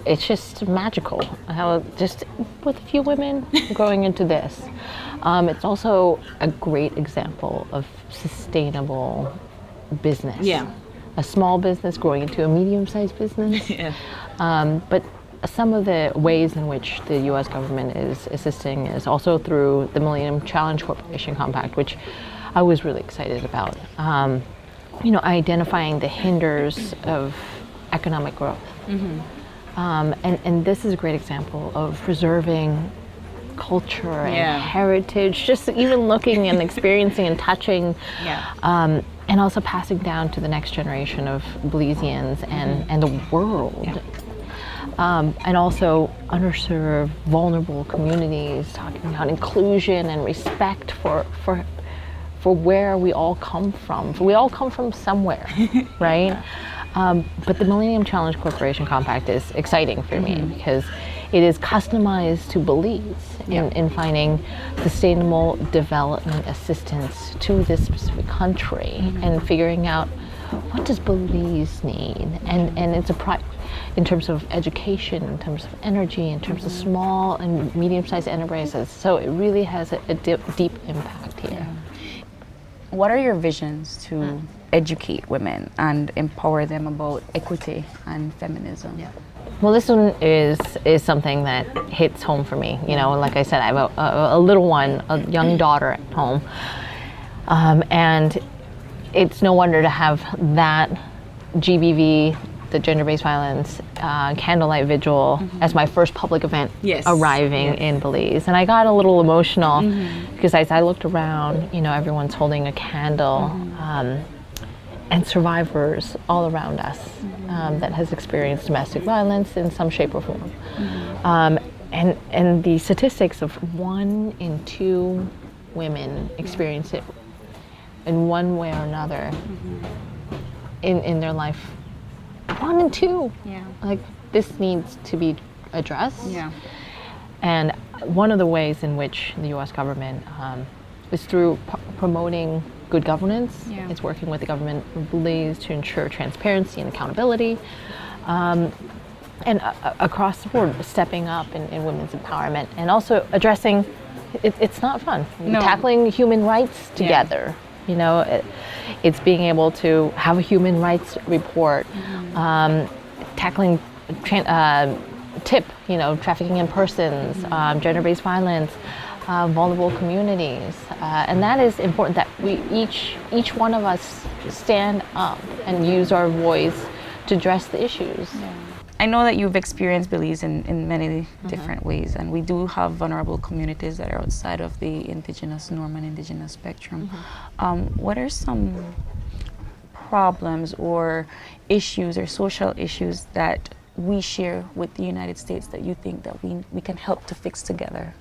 Speaker 3: It's just magical how just with a few women growing into this. It's also a great example of sustainable business. Yeah. A small business growing into a medium-sized business. But some of the ways in which the U.S. government is assisting is also through the Millennium Challenge Corporation Compact, which I was really excited about. You know, identifying the hinders of economic growth. And this is a great example of preserving culture and heritage, just even looking and experiencing and touching, and also passing down to the next generation of Belizeans and the world. And also underserved, vulnerable communities, talking about inclusion and respect for where we all come from. We all come from somewhere, right? But the Millennium Challenge Corporation Compact is exciting for me because it is customized to Belize in finding sustainable development assistance to this specific country and figuring out what does Belize need, and it's in terms of education, in terms of energy, in terms of small and medium-sized enterprises. So it really has a deep impact here.
Speaker 4: What are your visions to educate women and empower them about equity and feminism?
Speaker 3: Well, this one is something that hits home for me. You know, like I said, I have a little one, a young daughter at home, and it's no wonder to have that GBV, the gender-based violence candlelight vigil, as my first public event arriving in Belize. And I got a little emotional because as I looked around, you know, everyone's holding a candle, and survivors all around us that has experienced domestic violence in some shape or form. And the statistics of 1 in 2 women experience it in one way or another in their life. 1 in 2. Like, this needs to be addressed. And one of the ways in which the U.S. government is through promoting good governance. It's working with the government of Belize to ensure transparency and accountability. And across the board, stepping up in women's empowerment and also addressing, it's not fun, tackling human rights together. You know, it's being able to have a human rights report, tackling TIP, you know, trafficking in persons, gender-based violence, vulnerable communities, and that is important that we each one of us stand up and use our voice to address the issues.
Speaker 4: I know that you've experienced Belize in many different ways, and we do have vulnerable communities that are outside of the indigenous norm and indigenous spectrum. What are some problems or issues or social issues that we share with the United States that you think that we can help to fix together?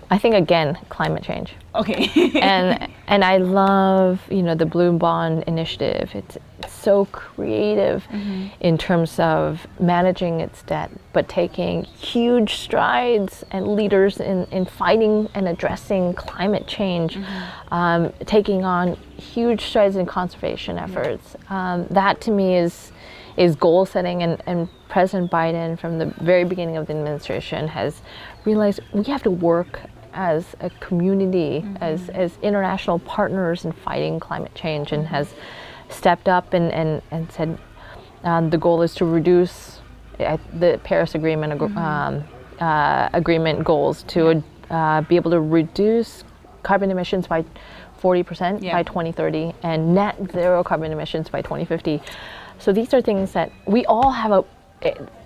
Speaker 3: I think, again, climate change.
Speaker 4: Okay.
Speaker 3: and I love, you know, the Blue Bond Initiative. It's so creative in terms of managing its debt, but taking huge strides and leaders in fighting and addressing climate change, taking on huge strides in conservation efforts. That to me is goal setting, and President Biden from the very beginning of the administration has realized we have to work as a community, as international partners in fighting climate change, and has stepped up and said the goal is to reduce the Paris Agreement agreement goals to be able to reduce carbon emissions by 40% by 2030 and net zero carbon emissions by 2050. So these are things that we all have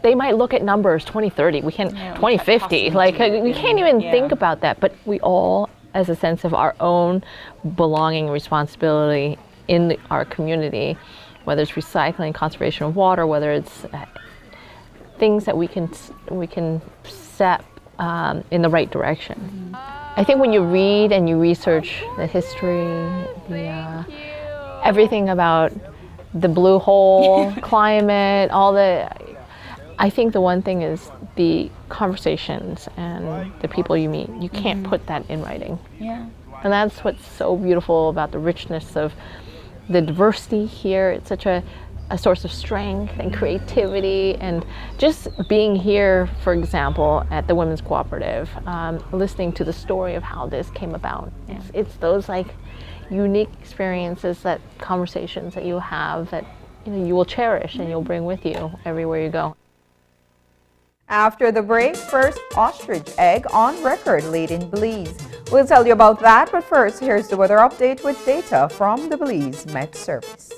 Speaker 3: they might look at numbers 2030. We can 2050. Like we can't even think about that. But we all, as a sense of our own belonging and responsibility in our community, whether it's recycling, conservation of water, whether it's things that we can set in the right direction. I think when you read and you research the history, everything about the blue hole, climate, I think the one thing is the conversations and the people you meet. You can't put that in writing.
Speaker 4: Yeah.
Speaker 3: And that's what's so beautiful about the richness of the diversity here. It's such a source of strength and creativity, and just being here, for example, at the Women's Cooperative, listening to the story of how this came about. It's those like unique experiences, that conversations that you have that you will cherish and you'll bring with you everywhere you go.
Speaker 1: After the break, first ostrich egg on record laid in Belize. We'll tell you about that, but first, here's the weather update with data from the Belize Met Service.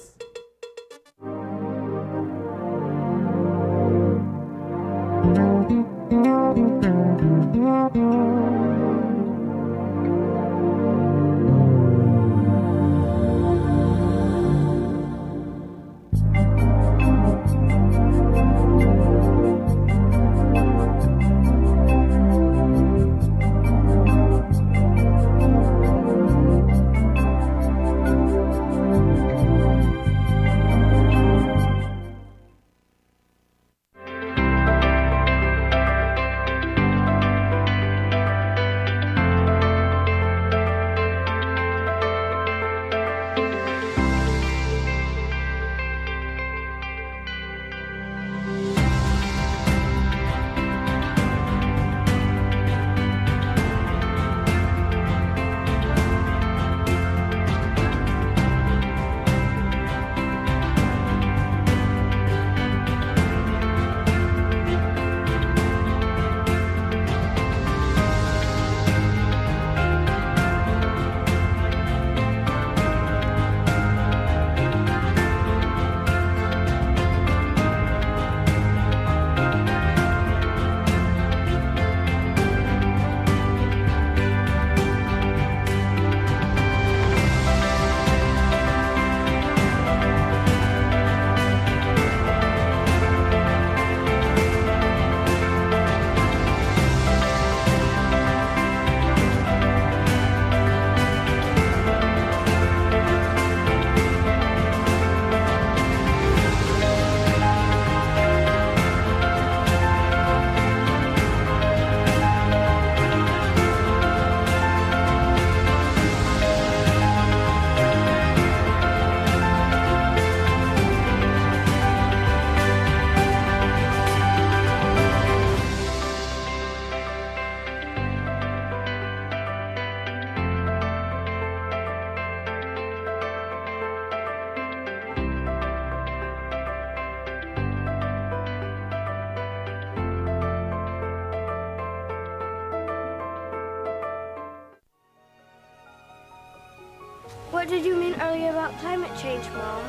Speaker 5: What did you mean earlier about climate change, Mom?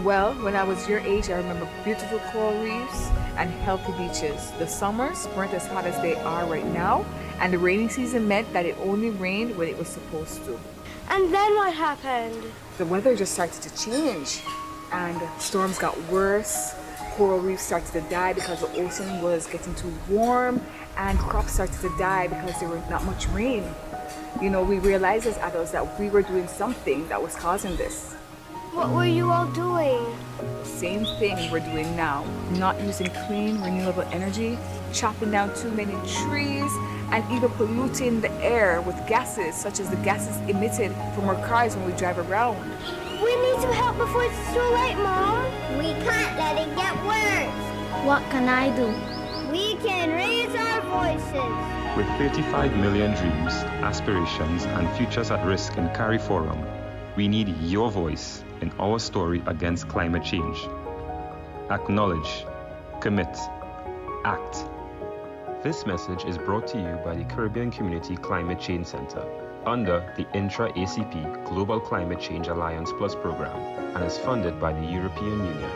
Speaker 6: Well, when I was your age, I remember beautiful coral reefs and healthy beaches. The summers weren't as hot as they are right now, and the rainy season meant that it only rained when it was supposed to.
Speaker 5: And then what happened?
Speaker 6: The weather just started to change, and storms got worse. Coral reefs started to die because the ocean was getting too warm, and crops started to die because there was not much rain. You know, we realized as adults that we were doing something that was causing this.
Speaker 5: What were you all doing?
Speaker 6: Same thing we're doing now. Not using clean, renewable energy, chopping down too many trees, and even polluting the air with gases, such as the gases emitted from our cars when we drive around.
Speaker 5: We need to help before it's too late, Mom. We can't let it get worse. What can I do? We can raise our voices.
Speaker 7: With 35 million dreams, aspirations, and futures at risk in CARICOM, we need your voice in our story against climate change. Acknowledge, commit, act. This message is brought to you by the Caribbean Community Climate Change Center under the Intra-ACP Global Climate Change Alliance Plus program and is funded by the European Union.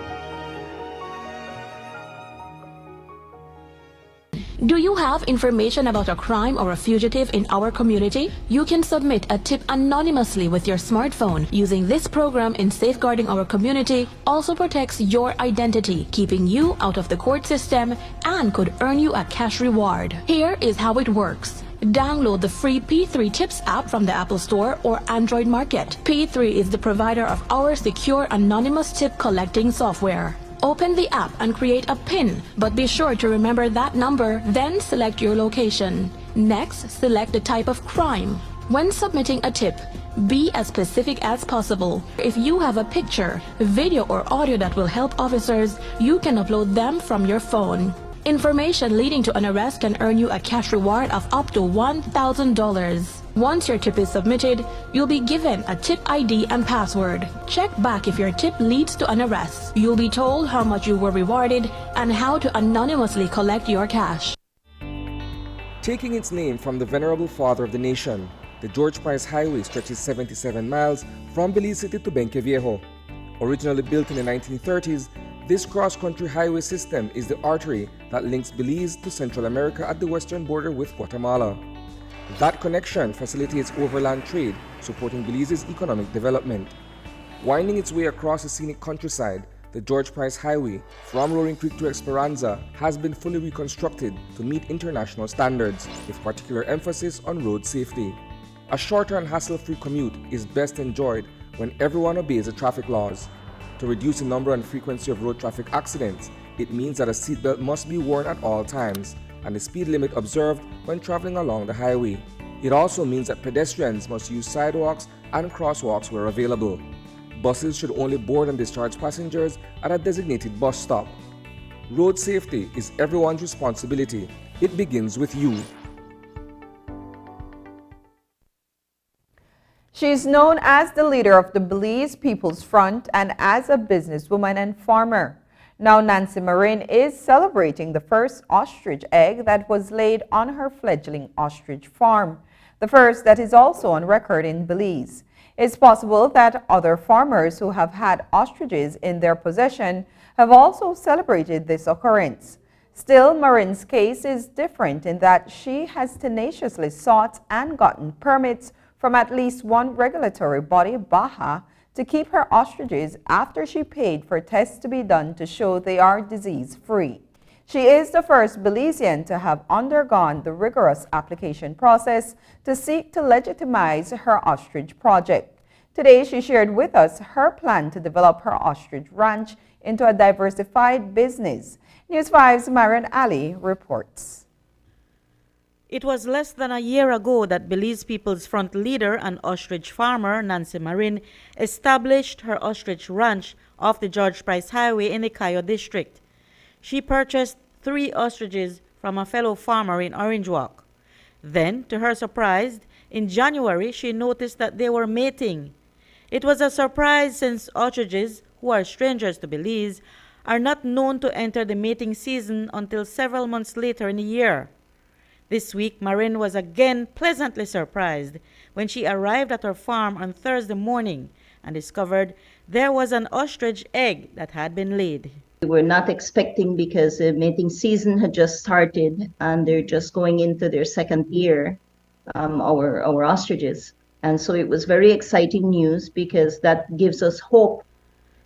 Speaker 15: Do you have information about a crime or a fugitive in our community? You can submit a tip anonymously with your smartphone. Using this program in safeguarding our community also protects your identity, keeping you out of the court system, and could earn you a cash reward. Here is how it works. Download the free P3 Tips app from the Apple Store or Android Market. P3 is the provider of our secure anonymous tip collecting software. Open the app and create a PIN, but be sure to remember that number, then select your location. Next, select the type of crime. When submitting a tip, be as specific as possible. If you have a picture, video or audio that will help officers, you can upload them from your phone. Information leading to an arrest can earn you a cash reward of up to $1,000. Once your tip is submitted, you'll be given a tip ID and password. Check back if your tip leads to an arrest. You'll be told how much you were rewarded and how to anonymously collect your cash.
Speaker 8: Taking its name from the venerable father of the nation, the George Price Highway stretches 77 miles from Belize City to Benque Viejo. Originally built in the 1930s, this cross-country highway system is the artery that links Belize to Central America at the western border with Guatemala. That connection facilitates overland trade, supporting Belize's economic development. Winding its way across the scenic countryside, the George Price Highway from Roaring Creek to Esperanza has been fully reconstructed to meet international standards, with particular emphasis on road safety. A shorter and hassle-free commute is best enjoyed when everyone obeys the traffic laws. To reduce the number and frequency of road traffic accidents, it means that a seatbelt must be worn at all times and the speed limit observed when traveling along the highway. It also means that pedestrians must use sidewalks and crosswalks where available. Buses should only board and discharge passengers at a designated bus stop. Road safety is everyone's responsibility. It begins with you.
Speaker 1: She is known as the leader of the Belize People's Front and as a businesswoman and farmer. Now Nancy Marin is celebrating the first ostrich egg that was laid on her fledgling ostrich farm, the first that is also on record in Belize. It's possible that other farmers who have had ostriches in their possession have also celebrated this occurrence. Still, Marin's case is different in that she has tenaciously sought and gotten permits from at least one regulatory body, BAHA, to keep her ostriches after she paid for tests to be done to show they are disease-free. She is the first Belizean to have undergone the rigorous application process to seek to legitimize her ostrich project. Today, she shared with us her plan to develop her ostrich ranch into a diversified business. News 5's Marian Ali reports.
Speaker 9: It was less than a year ago that Belize People's Front leader and ostrich farmer Nancy Marin established her ostrich ranch off the George Price Highway in the Cayo district. She purchased 3 ostriches from a fellow farmer in Orange Walk. Then, to her surprise, in January she noticed that they were mating. It was a surprise since ostriches, who are strangers to Belize, are not known to enter the mating season until several months later in the year. This week, Marin was again pleasantly surprised when she arrived at her farm on Thursday morning and discovered there was an ostrich egg that had been laid.
Speaker 10: We were not expecting because the mating season had just started and they're just going into their second year, our ostriches. And so it was very exciting news because that gives us hope.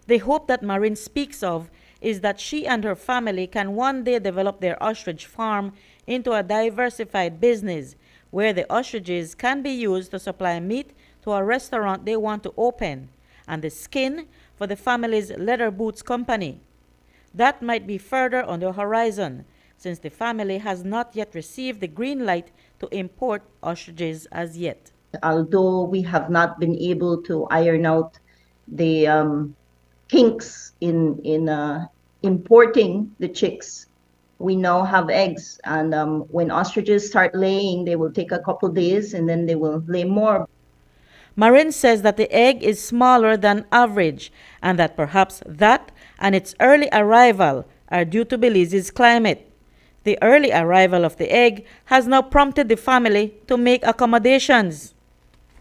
Speaker 9: The hope that Marin speaks of is that she and her family can one day develop their ostrich farm into a diversified business where the ostriches can be used to supply meat to a restaurant they want to open and the skin for the family's leather boots company. That might be further on the horizon since the family has not yet received the green light to import ostriches as yet.
Speaker 10: Although we have not been able to iron out the kinks in importing the chicks, we now have eggs, and when ostriches start laying, they will take a couple days and then they will lay more.
Speaker 9: Marin says that the egg is smaller than average and that perhaps that and its early arrival are due to Belize's climate. The early arrival of the egg has now prompted the family to make accommodations.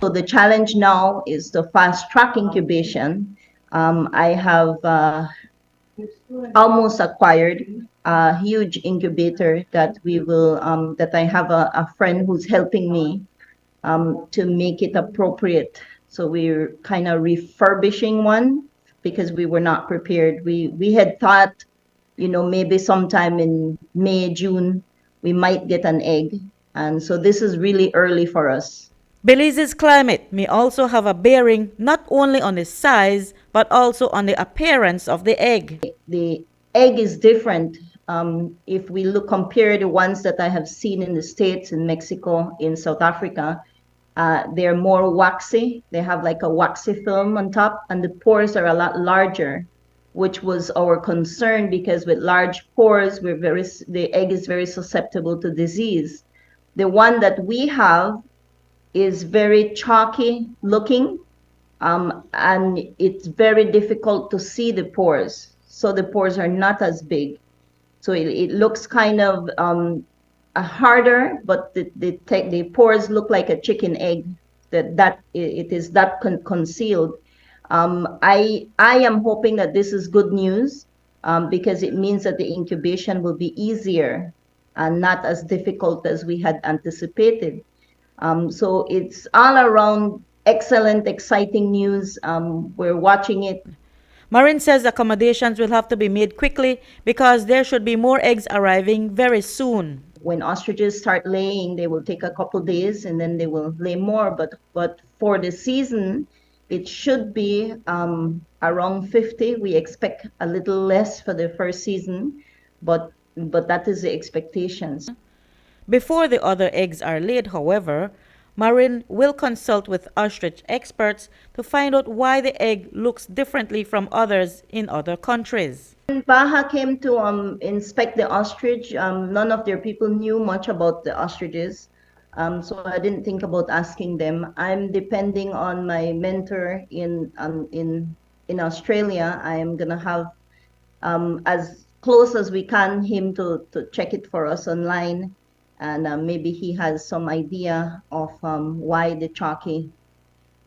Speaker 10: So the challenge now is the fast-track incubation. I have almost acquired a huge incubator that we will that I have a friend who's helping me to make it appropriate. So we're kind of refurbishing one because we were not prepared. We had thought, you know, maybe sometime in May, June, we might get an egg. And so this is really early for us.
Speaker 9: Belize's climate may also have a bearing not only on the size, but also on the appearance of the egg.
Speaker 10: The egg is different. If we look, compare the ones that I have seen in the States, in Mexico, in South Africa, they're more waxy. They have like a waxy film on top, and the pores are a lot larger, which was our concern because with large pores, the egg is very susceptible to disease. The one that we have is very chalky looking, and it's very difficult to see the pores. So the pores are not as big. So it looks kind of harder, but the pores look like a chicken egg. It is that concealed. I am hoping that this is good news because it means that the incubation will be easier and not as difficult as we had anticipated. So it's all around excellent, exciting news. We're watching it.
Speaker 9: Marin says accommodations will have to be made quickly because there should be more eggs arriving very soon.
Speaker 10: When ostriches start laying, they will take a couple days and then they will lay more. But for the season, it should be around 50. We expect a little less for the first season, but that is the expectations.
Speaker 9: Before the other eggs are laid, however, Marin will consult with ostrich experts to find out why the egg looks differently from others in other countries.
Speaker 10: When Baja came to inspect the ostrich, none of their people knew much about the ostriches, so I didn't think about asking them. I'm depending on my mentor in Australia. I am gonna have as close as we can him to check it for us online. And maybe he has some idea of why the chalky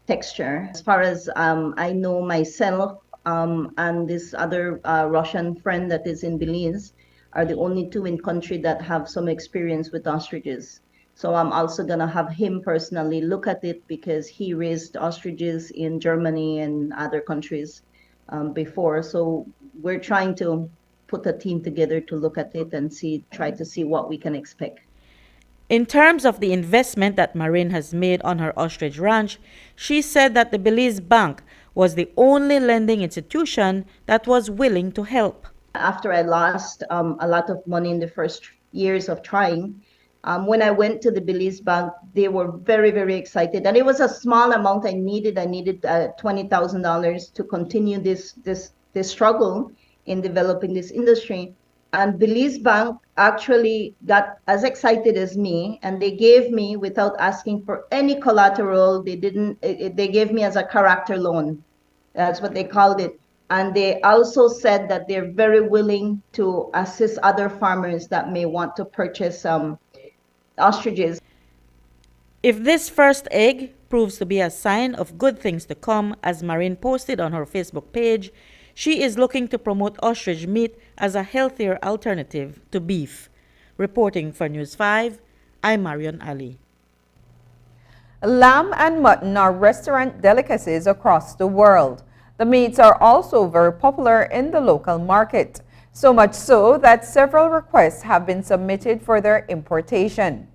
Speaker 10: texture. As far as I know myself and this other Russian friend that is in Belize are the only two in country that have some experience with ostriches. So I'm also gonna have him personally look at it because he raised ostriches in Germany and other countries before. So we're trying to put a team together to look at it and try to see what we can expect.
Speaker 9: In terms of the investment that Marin has made on her ostrich ranch, she said that the Belize Bank was the only lending institution that was willing to help.
Speaker 10: After I lost a lot of money in the first years of trying, when I went to the Belize Bank, they were very, very excited. And it was a small amount I needed. I needed $20,000 to continue this struggle in developing this industry. And Belize Bank actually got as excited as me, and they gave me without asking for any collateral. They gave me as a character loan. That's what they called it. And they also said that they're very willing to assist other farmers that may want to purchase ostriches.
Speaker 9: If this first egg proves to be a sign of good things to come, as Marin posted on her Facebook page, she is looking to promote ostrich meat as a healthier alternative to beef. Reporting for News 5, I'm Marion Ali.
Speaker 1: Lamb and mutton are restaurant delicacies across the world. The meats are also very popular in the local market, so much so that several requests have been submitted for their importation.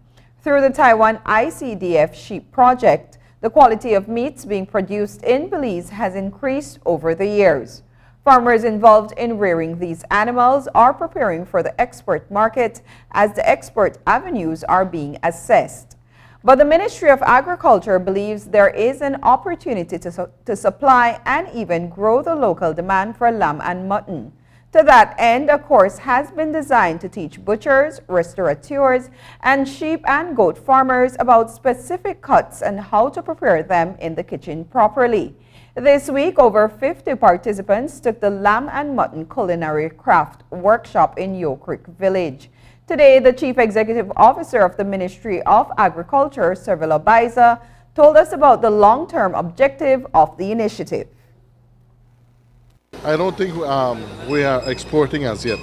Speaker 1: Through the Taiwan ICDF Sheep Project, the quality of meats being produced in Belize has increased over the years. Farmers involved in rearing these animals are preparing for the export market as the export avenues are being assessed. But the Ministry of Agriculture believes there is an opportunity to supply and even grow the local demand for lamb and mutton. To that end, a course has been designed to teach butchers, restaurateurs, and sheep and goat farmers about specific cuts and how to prepare them in the kitchen properly. This week, over 50 participants took the Lamb and Mutton Culinary Craft Workshop in Yo Creek Village. Today, the Chief Executive Officer of the Ministry of Agriculture, Servila Baiza, told us about the long-term objective of the initiative.
Speaker 18: I don't think we are exporting as yet.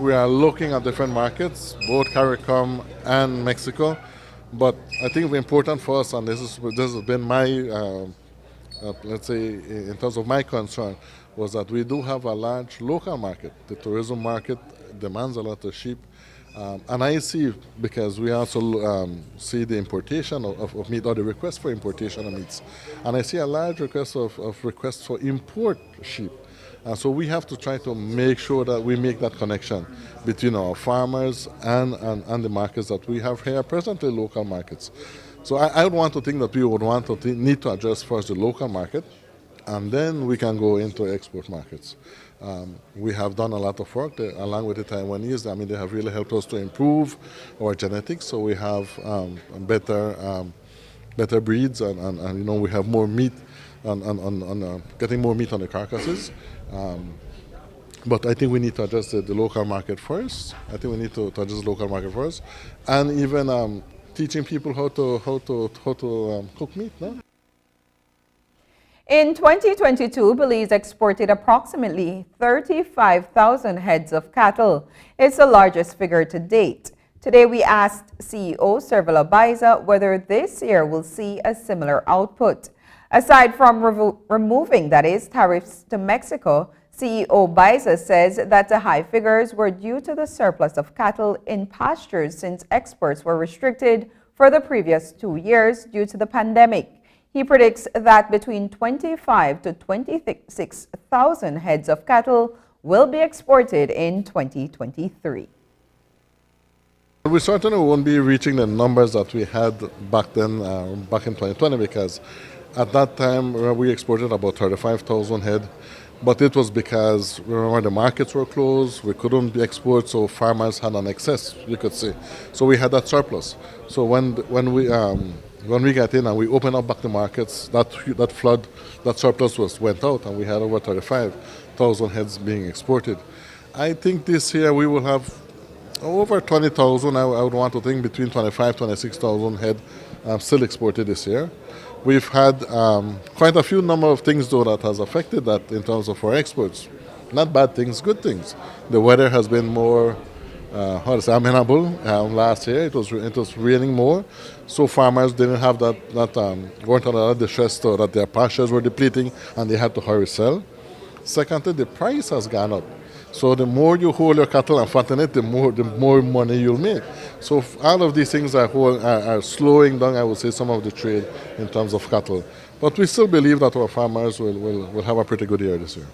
Speaker 18: We are looking at different markets, both CARICOM and Mexico. But I think it's important for us, and this has been my, let's say, in terms of my concern, was that we do have a large local market. The tourism market demands a lot of sheep. And I see, because we also see the importation of meat, or the request for importation of meats, and I see a large request of requests for import sheep. And so we have to try to make sure that we make that connection between our farmers and the markets that we have here, presently local markets. So I would want to think that we would want to need to address first the local market, and then we can go into export markets. We have done a lot of work there, along with the Taiwanese. I mean, they have really helped us to improve our genetics, so we have better breeds, and you know, we have more meat, getting more meat on the carcasses. But I think we need to address the local market first. I think we need to address the local market first, and even teaching people how to cook meat. No?
Speaker 1: In 2022, Belize exported approximately 35,000 heads of cattle. It's the largest figure to date. Today we asked CEO Servila Baiza whether this year will see a similar output. Aside from removing, that is, tariffs to Mexico, CEO Baiza says that the high figures were due to the surplus of cattle in pastures since exports were restricted for the previous 2 years due to the pandemic. He predicts that between 25,000 to 26,000 heads of cattle will be exported in 2023.
Speaker 18: We certainly won't be reaching the numbers that we had back then, back in 2020, because at that time we exported about 35,000 head, but it was because, remember, the markets were closed, we couldn't export, so farmers had an excess, you could say. So we had that surplus. So when we got in and we opened up back the markets, that surplus went out, and we had over 35,000 heads being exported. I think this year we will have over 20,000. I would want to think between 25,000 to 26,000 head still exported this year. We've had quite a few number of things, though, that has affected that in terms of our exports. Not bad things, good things. The weather has been more amenable. Last year it was raining more, so farmers didn't have weren't under a lot of distress, so that their pastures were depleting and they had to hurry sell. Secondly, the price has gone up. So the more you hold your cattle and fatten it, the more money you'll make. So all of these things are slowing down, I would say, some of the trade in terms of cattle. But we still believe that our farmers will have a pretty good year this year.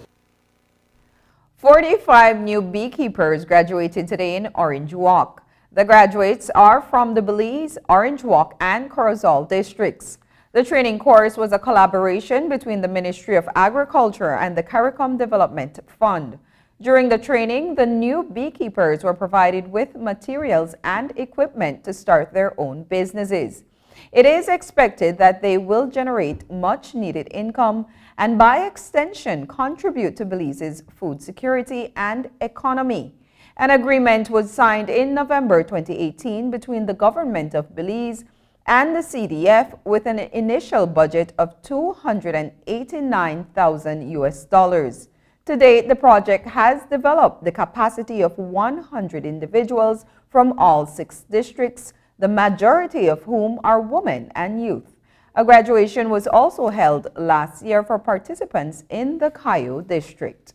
Speaker 1: 45 new beekeepers graduated today in Orange Walk. The graduates are from the Belize, Orange Walk, and Corozal districts. The training course was a collaboration between the Ministry of Agriculture and the CARICOM Development Fund. During the training, the new beekeepers were provided with materials and equipment to start their own businesses. It is expected that they will generate much-needed income and, by extension, contribute to Belize's food security and economy. An agreement was signed in November 2018 between the government of Belize and the CDF with an initial budget of $289,000. To date, the project has developed the capacity of 100 individuals from all 6 districts, the majority of whom are women and youth. A graduation was also held last year for participants in the Cayo district.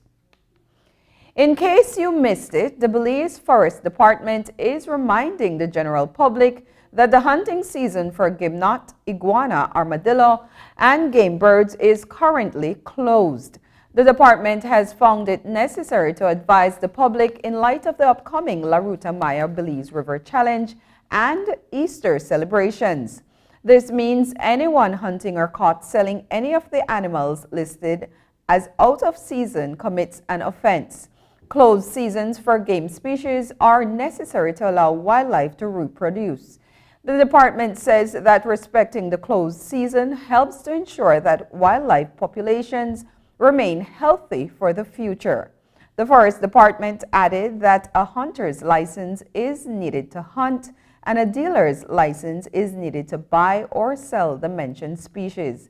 Speaker 1: In case you missed it, the Belize Forest Department is reminding the general public that the hunting season for gimnot, iguana, armadillo, and game birds is currently closed. The department has found it necessary to advise the public in light of the upcoming La Ruta Maya Belize River Challenge and Easter celebrations. This means anyone hunting or caught selling any of the animals listed as out of season commits an offense. Closed seasons for game species are necessary to allow wildlife to reproduce. The department says that respecting the closed season helps to ensure that wildlife populations remain healthy for the future. The Forest Department added that a hunter's license is needed to hunt and a dealer's license is needed to buy or sell the mentioned species.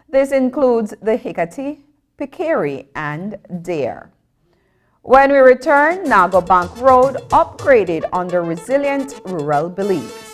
Speaker 1: This includes the hicatee, peccary, and deer. When we return, Nago Bank Road upgraded under resilient rural Belize.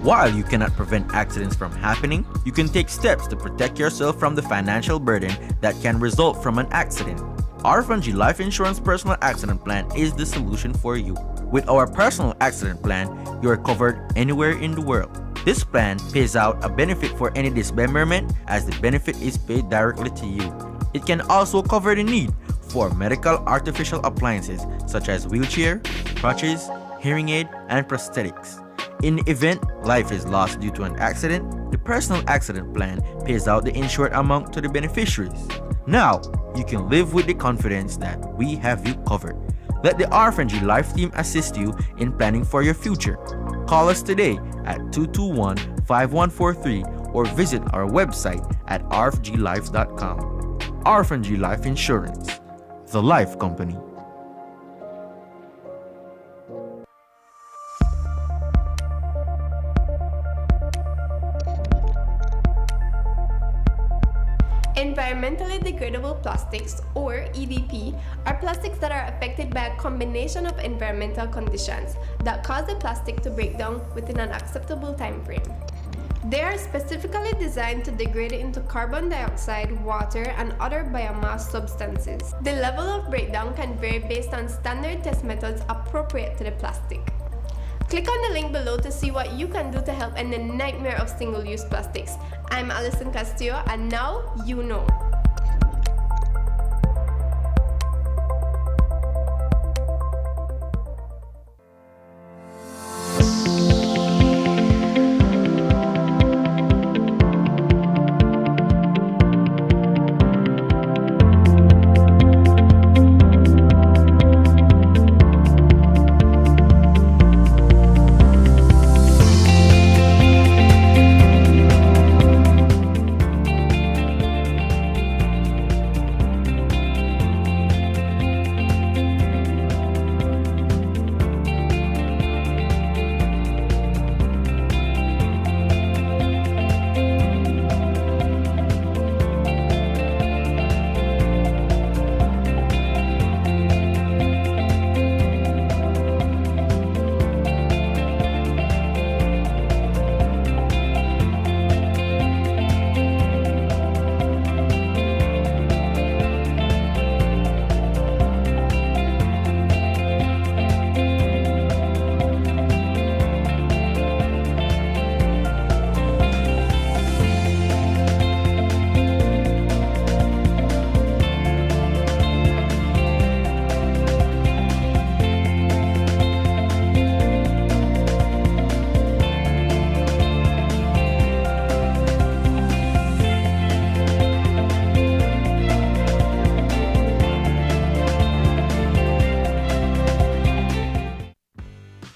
Speaker 11: While you cannot prevent accidents from happening, you can take steps to protect yourself from the financial burden that can result from an accident. Our Fungi Life Insurance Personal Accident Plan is the solution for you. With our Personal Accident Plan, you are covered anywhere in the world. This plan pays out a benefit for any dismemberment, as the benefit is paid directly to you. It can also cover the need for medical artificial appliances such as wheelchair, crutches, hearing aid, and prosthetics. In the event life is lost due to an accident, the Personal Accident Plan pays out the insured amount to the beneficiaries. Now, you can live with the confidence that we have you covered. Let the RFNG Life team assist you in planning for your future. Call us today at 221-5143 or visit our website at rfglife.com. RFNG Life Insurance, the Life Company.
Speaker 12: Environmentally degradable plastics, or EDP, are plastics that are affected by a combination of environmental conditions that cause the plastic to break down within an acceptable time frame. They are specifically designed to degrade into carbon dioxide, water, and other biomass substances. The level of breakdown can vary based on standard test methods appropriate to the plastic. Click on the link below to see what you can do to help end the nightmare of single-use plastics. I'm Alison Castillo, and now you know.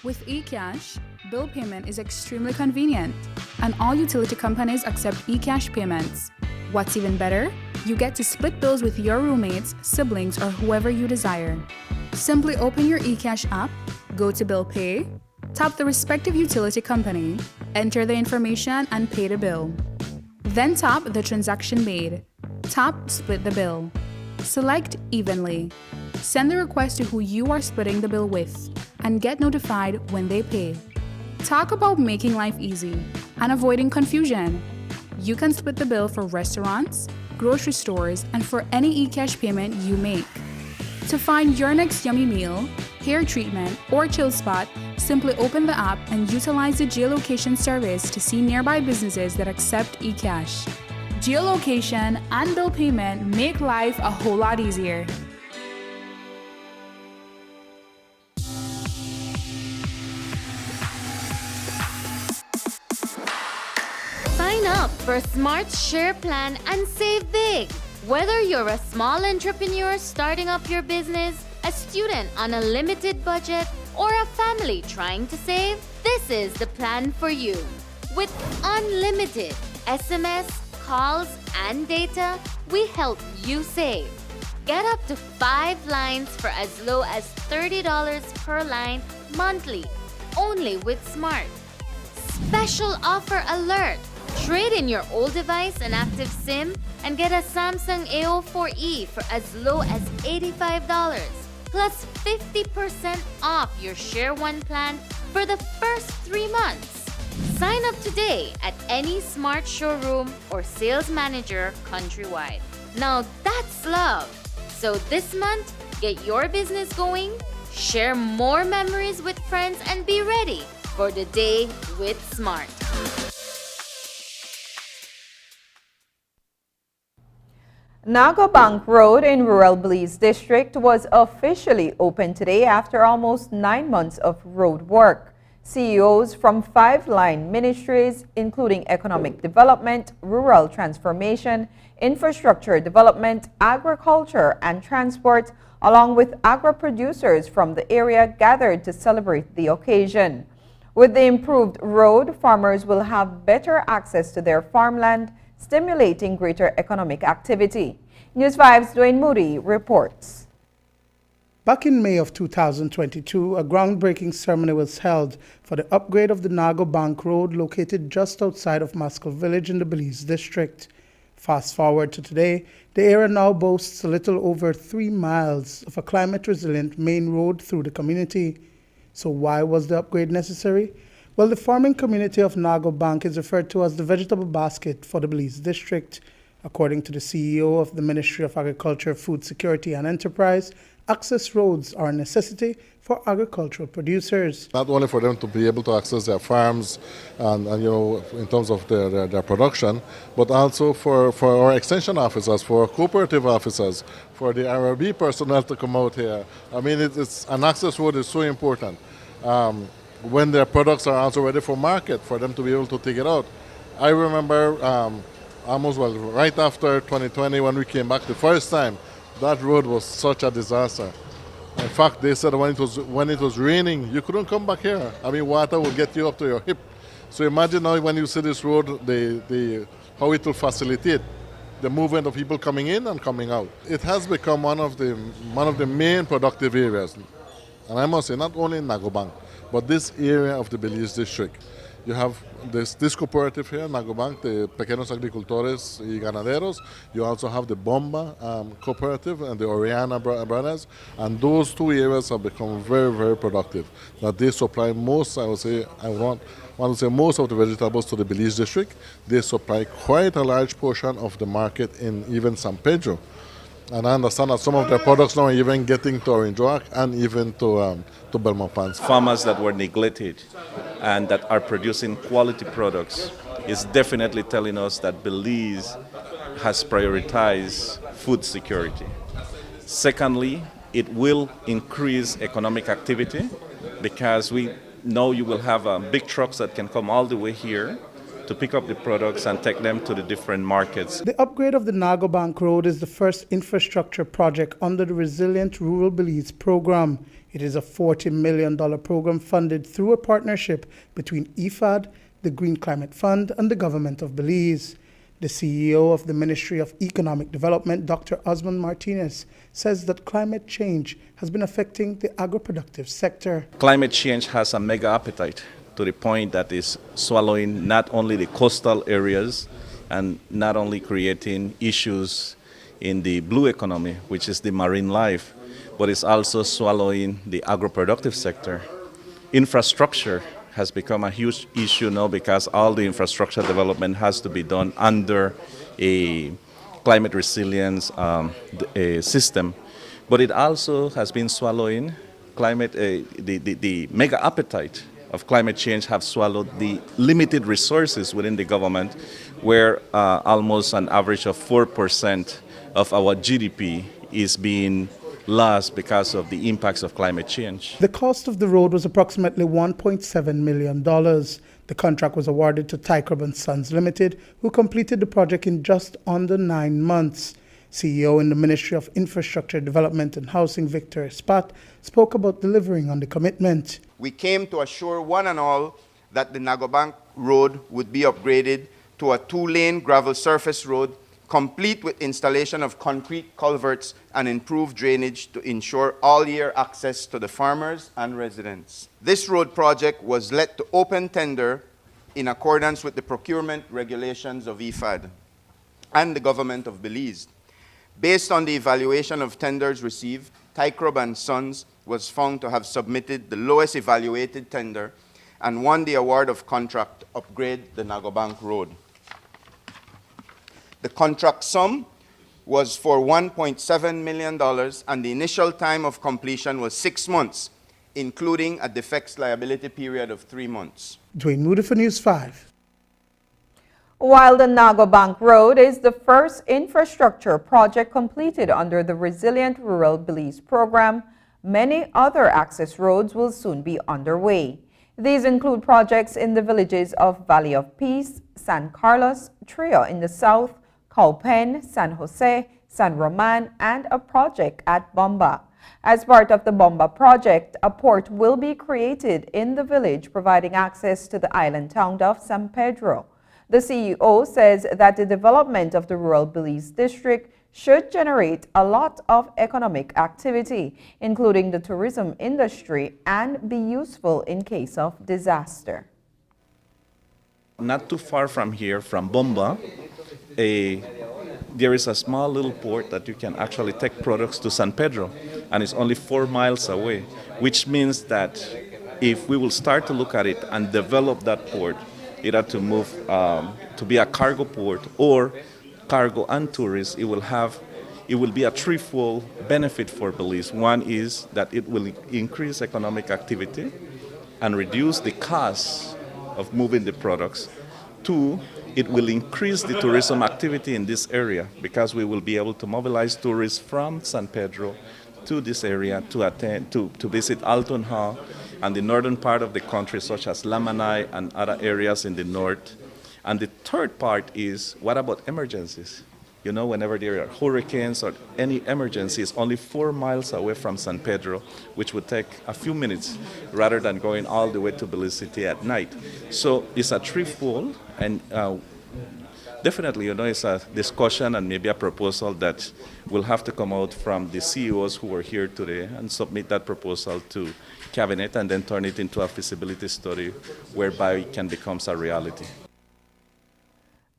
Speaker 15: With eCash, bill payment is extremely convenient, and all utility companies accept eCash payments. What's even better? You get to split bills with your roommates, siblings, or whoever you desire. Simply open your eCash app, go to Bill Pay, tap the respective utility company, enter the information, and pay the bill. Then tap the transaction made. Tap Split the bill. Select Evenly. Send the request to who you are splitting the bill with, and get notified when they pay. Talk about making life easy and avoiding confusion. You can split the bill for restaurants, grocery stores, and for any eCash payment you make. To find your next yummy meal, hair treatment, or chill spot, simply open the app and utilize the geolocation service to see nearby businesses that accept eCash. Geolocation and bill payment make life a whole lot easier.
Speaker 13: Sign up for Smart Share Plan and save big. Whether you're a small entrepreneur starting up your business, a student on a limited budget, or a family trying to save, this is the plan for you. With unlimited, SMS, calls, and data, we help you save. Get up to 5 lines for as low as $30 per line monthly, only with Smart. Special offer alert! Trade in your old device and active SIM and get a Samsung A04e for as low as $85, plus 50% off your Share One plan for the first 3 months. Sign up today at any Smart showroom or sales manager countrywide. Now that's love! So this month, get your business going, share more memories with friends, and be ready for the day with Smart.
Speaker 1: Nago Bank Road in rural Belize district was officially open today after almost 9 months of road work. CEOs from 5 line ministries, including economic development, rural transformation, infrastructure development, agriculture, and transport, along with agro-producers from the area, gathered to celebrate the occasion. With the improved road, farmers will have better access to their farmland, stimulating greater economic activity. News 5's Dwayne Moody reports.
Speaker 14: Back in May of 2022, a groundbreaking ceremony was held for the upgrade of the Nago Bank Road located just outside of Maskell Village in the Belize district. Fast forward to today, the area now boasts a little over 3 miles of a climate-resilient main road through the community. So why was the upgrade necessary? Well, the farming community of Nago Bank is referred to as the vegetable basket for the Belize district. According to the CEO of the Ministry of Agriculture, Food Security and Enterprise, access roads are a necessity for agricultural producers.
Speaker 18: Not only for them to be able to access their farms and in terms of their production, but also for our extension officers, for our cooperative officers, for the RRB personnel to come out here. I mean, it's an access road is so important. When their products are also ready for market, for them to be able to take it out. I remember right after 2020 when we came back the first time, that road was such a disaster. In fact, they said when it was raining, you couldn't come back here. I mean, water will get you up to your hip. So imagine now when you see this road, how it will facilitate the movement of people coming in and coming out. It has become one of the main productive areas. And I must say, not only in Nago Bank, but this area of the Belize district. You have this cooperative here, Nago Bank, the Pequeños Agricultores y Ganaderos. You also have the Bomba cooperative and the Oriana brothers. And those 2 areas have become very, very productive. That they supply most, I want to say most of the vegetables to the Belize district. They supply quite a large portion of the market in even San Pedro. And I understand that some of their products now are even getting to Orange Rock and even to Belmont Pans.
Speaker 26: Farmers that were neglected and that are producing quality products is definitely telling us that Belize has prioritized food security. Secondly, it will increase economic activity because we know you will have big trucks that can come all the way here to pick up the products and take them to the different markets.
Speaker 14: The upgrade of the Nago Bank Road is the first infrastructure project under the Resilient Rural Belize program. It is a $40 million program funded through a partnership between IFAD, the Green Climate Fund, and the government of Belize. The CEO of the Ministry of Economic Development, Dr. Osmond Martinez, says that climate change has been affecting the agro-productive sector.
Speaker 26: Climate change has a mega appetite to the point that is swallowing not only the coastal areas and not only creating issues in the blue economy, which is the marine life, but it's also swallowing the agro-productive sector. Infrastructure has become a huge issue now because all the infrastructure development has to be done under a climate resilience system. But it also has been swallowing the mega appetite of climate change have swallowed the limited resources within the government, where almost an average of 4% of our GDP is being lost because of the impacts of climate change.
Speaker 14: The cost of the road was approximately $1.7 million. The contract was awarded to Tycrob & Sons Limited, who completed the project in just under 9 months. CEO in the Ministry of Infrastructure Development and Housing, Victor Espat, spoke about delivering on the commitment.
Speaker 16: We came to assure one and all that the Nago Bank Road would be upgraded to a 2-lane gravel surface road, complete with installation of concrete culverts and improved drainage to ensure all-year access to the farmers and residents. This road project was let to open tender in accordance with the procurement regulations of IFAD and the government of Belize. Based on the evaluation of tenders received, CARICOM & Sons was found to have submitted the lowest evaluated tender and won the award of contract to upgrade the Nago Bank Road. The contract sum was for $1.7 million, and the initial time of completion was 6 months, including a defects liability period of 3 months.
Speaker 14: Dwayne Moody for News 5.
Speaker 1: While the Nago Bank Road is the first infrastructure project completed under the Resilient Rural Belize program, many other access roads will soon be underway. These include projects in the villages of Valley of Peace, San Carlos, Trio in the south, Cowpen, San Jose, San Roman, and a project at Bomba. As part of the Bomba project, a port will be created in the village, providing access to the island town of San Pedro. The CEO says that the development of the rural Belize district should generate a lot of economic activity, including the tourism industry, and be useful in case of disaster.
Speaker 26: Not too far from here, from Bomba, there is a small little port that you can actually take products to San Pedro, and it's only 4 miles away, which means that if we will start to look at it and develop that port, either to move to be a cargo port or cargo and tourists, it will be a threefold benefit for Belize. One is that it will increase economic activity and reduce the cost of moving the products. 2, it will increase the tourism activity in this area because we will be able to mobilize tourists from San Pedro to this area to visit Alton Hall and the northern part of the country, such as Lamanai and other areas in the north. And the third part is, what about emergencies? You know, whenever there are hurricanes or any emergencies, only 4 miles away from San Pedro, which would take a few minutes rather than going all the way to Belize City at night. So it's a threefold, and definitely, you know, it's a discussion and maybe a proposal that will have to come out from the CEOs who are here today and submit that proposal to Cabinet and then turn it into a feasibility study whereby it can become a reality.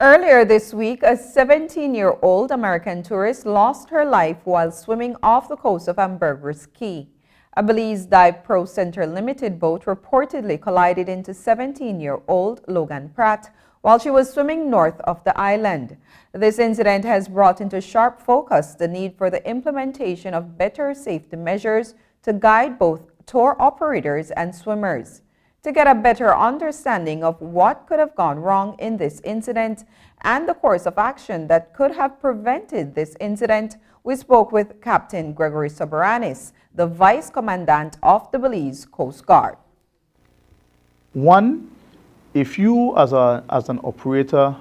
Speaker 1: Earlier this week, a 17-year-old American tourist lost her life while swimming off the coast of Ambergris Key. A Belize Dive Pro Center Limited boat reportedly collided into 17-year-old Logan Pratt while she was swimming north of the island. This incident has brought into sharp focus the need for the implementation of better safety measures to guide both tour operators and swimmers. To get a better understanding of what could have gone wrong in this incident and the course of action that could have prevented this incident, we spoke with Captain Gregory Soberanis, the Vice Commandant of the Belize Coast Guard.
Speaker 17: One, if you as an operator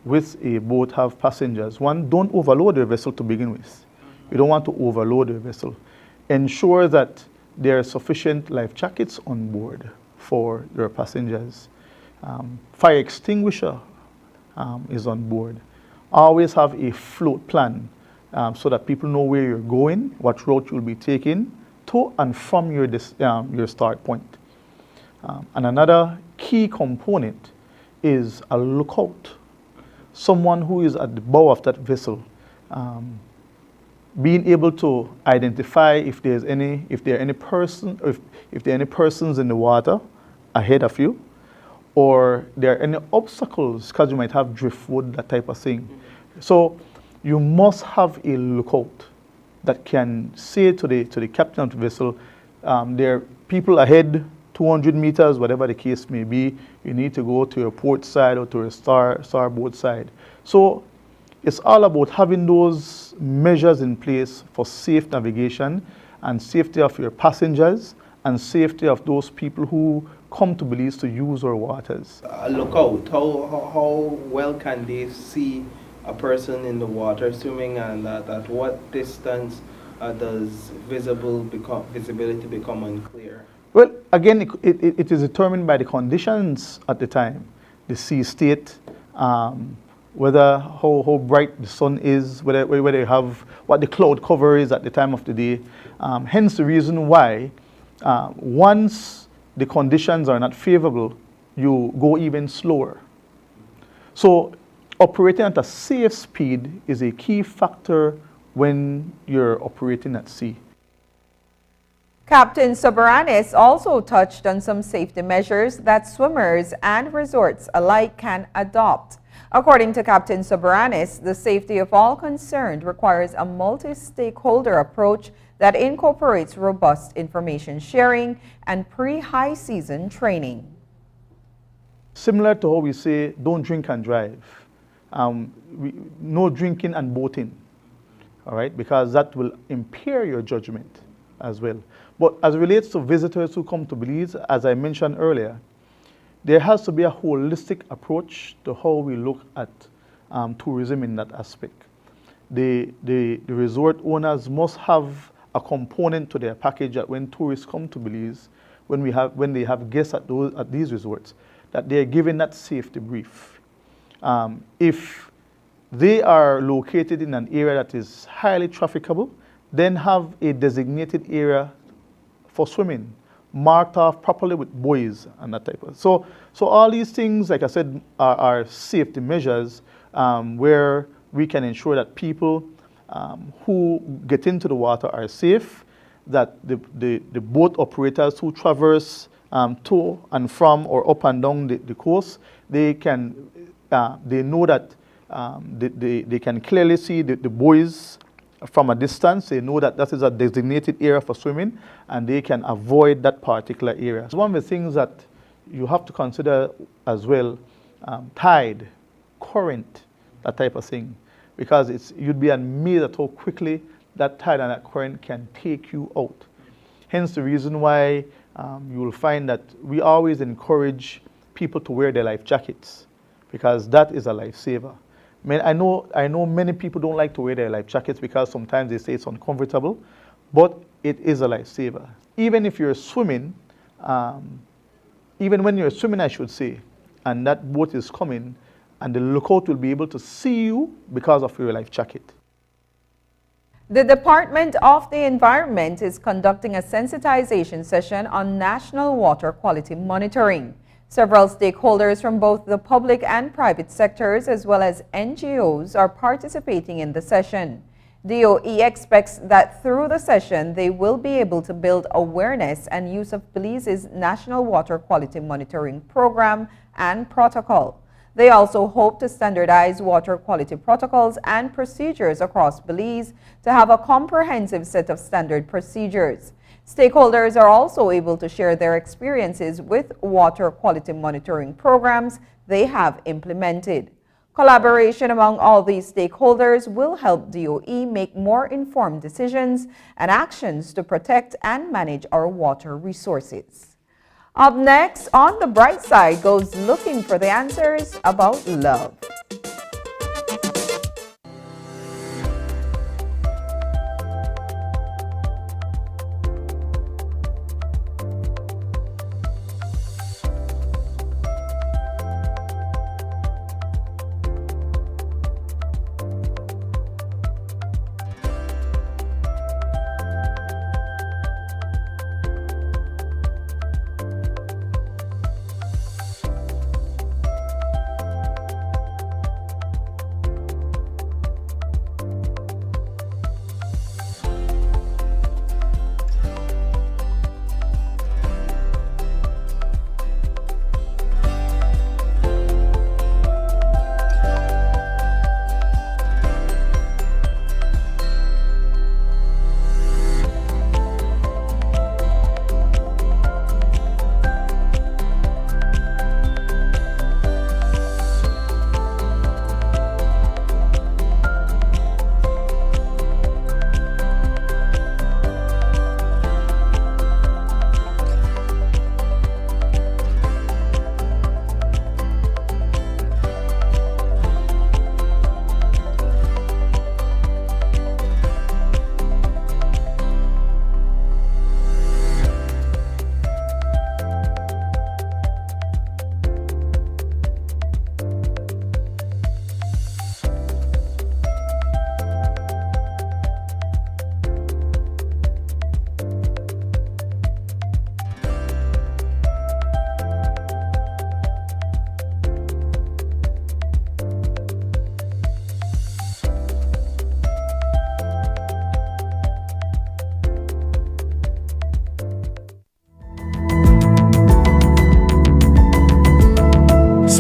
Speaker 17: with a boat have passengers, one, don't overload your vessel to begin with. You don't want to overload your vessel. Ensure that there are sufficient life jackets on board for your passengers. Fire extinguisher is on board. Always have a float plan so that people know where you're going, what route you'll be taking to and from your start point. And another key component is a lookout. Someone who is at the bow of that vessel, being able to identify if there are any persons in the water ahead of you, or there are any obstacles, because you might have driftwood, that type of thing. So you must have a lookout that can say to the captain of the vessel, there are people ahead 200 meters, whatever the case may be, you need to go to your port side or to your starboard side. So it's all about having those measures in place for safe navigation and safety of your passengers and safety of those people who come to Belize to use our waters.
Speaker 19: Lookout, how well can they see a person in the water swimming, and at what distance does visibility become unclear?
Speaker 17: Well, again, it is determined by the conditions at the time, the sea state, whether how bright the sun is, whether they have what the cloud cover is at the time of the day. Hence the reason why once the conditions are not favorable, you go even slower. So operating at a safe speed is a key factor when you're operating at sea.
Speaker 1: Captain Soberanis also touched on some safety measures that swimmers and resorts alike can adopt. According to Captain Soberanis, the safety of all concerned requires a multi-stakeholder approach that incorporates robust information sharing and pre-high season training.
Speaker 17: Similar to how we say, don't drink and drive. No drinking and boating, all right, because that will impair your judgment as well. But as it relates to visitors who come to Belize, as I mentioned earlier, there has to be a holistic approach to how we look at tourism in that aspect. The resort owners must have a component to their package that when tourists come to Belize, when they have guests at these resorts, that they are given that safety brief. If they are located in an area that is highly trafficable, then have a designated area for swimming, marked off properly with buoys and that type of. So all these things, like I said, are safety measures where we can ensure that people who get into the water are safe, that the boat operators who traverse to and from or up and down the coast, they know that they can clearly see the buoys from a distance. They know that that is a designated area for swimming, and they can avoid that particular area. So one of the things that you have to consider as well, tide, current, that type of thing, because you'd be amazed at how quickly that tide and that current can take you out. Hence the reason why you will find that we always encourage people to wear their life jackets, because that is a lifesaver. I know many people don't like to wear their life jackets because sometimes they say it's uncomfortable, but it is a lifesaver. Even if you're swimming, even when you're swimming, I should say, and that boat is coming, and the lookout will be able to see you because of your life jacket.
Speaker 1: The Department of the Environment is conducting a sensitization session on national water quality monitoring. Several stakeholders from both the public and private sectors, as well as NGOs, are participating in the session. DOE expects that through the session, they will be able to build awareness and use of Belize's National Water Quality Monitoring Program and Protocol. They also hope to standardize water quality protocols and procedures across Belize to have a comprehensive set of standard procedures. Stakeholders are also able to share their experiences with water quality monitoring programs they have implemented. Collaboration among all these stakeholders will help DOE make more informed decisions and actions to protect and manage our water resources. Up next, On the Bright Side goes looking for the answers about love.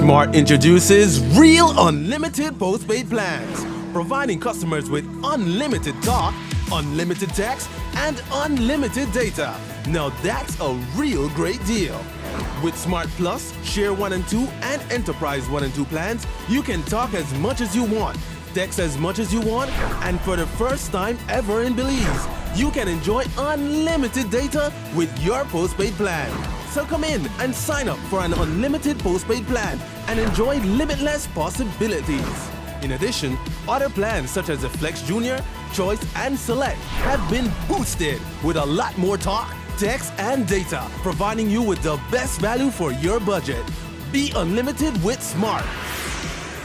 Speaker 20: Smart introduces Real Unlimited Postpaid Plans, providing customers with unlimited talk, unlimited text, and unlimited data. Now that's a real great deal. With Smart Plus, Share 1 and 2, and Enterprise 1 and 2 plans, you can talk as much as you want, text as much as you want, and for the first time ever in Belize, you can enjoy unlimited data with your postpaid plan. So come in and sign up for an unlimited postpaid plan and enjoy limitless possibilities. In addition, other plans such as the Flex Junior, Choice, and Select have been boosted with a lot more talk, text, and data, providing you with the best value for your budget. Be unlimited with Smart.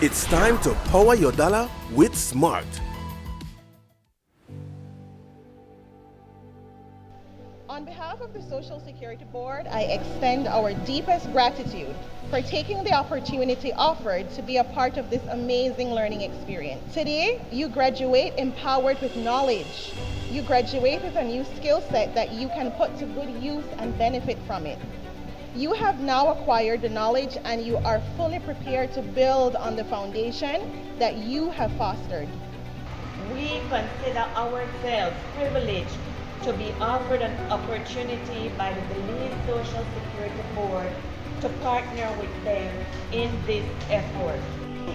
Speaker 20: It's time to power your dollar with Smart.
Speaker 21: On behalf of the Social Security Board, I extend our deepest gratitude for taking the opportunity offered to be a part of this amazing learning experience. Today, you graduate empowered with knowledge. You graduate with a new skill set that you can put to good use and benefit from it. You have now acquired the knowledge and you are fully prepared to build on the foundation that you have fostered.
Speaker 22: We consider ourselves privileged to be offered an opportunity by the Belize Social Security Board to partner with them in this effort.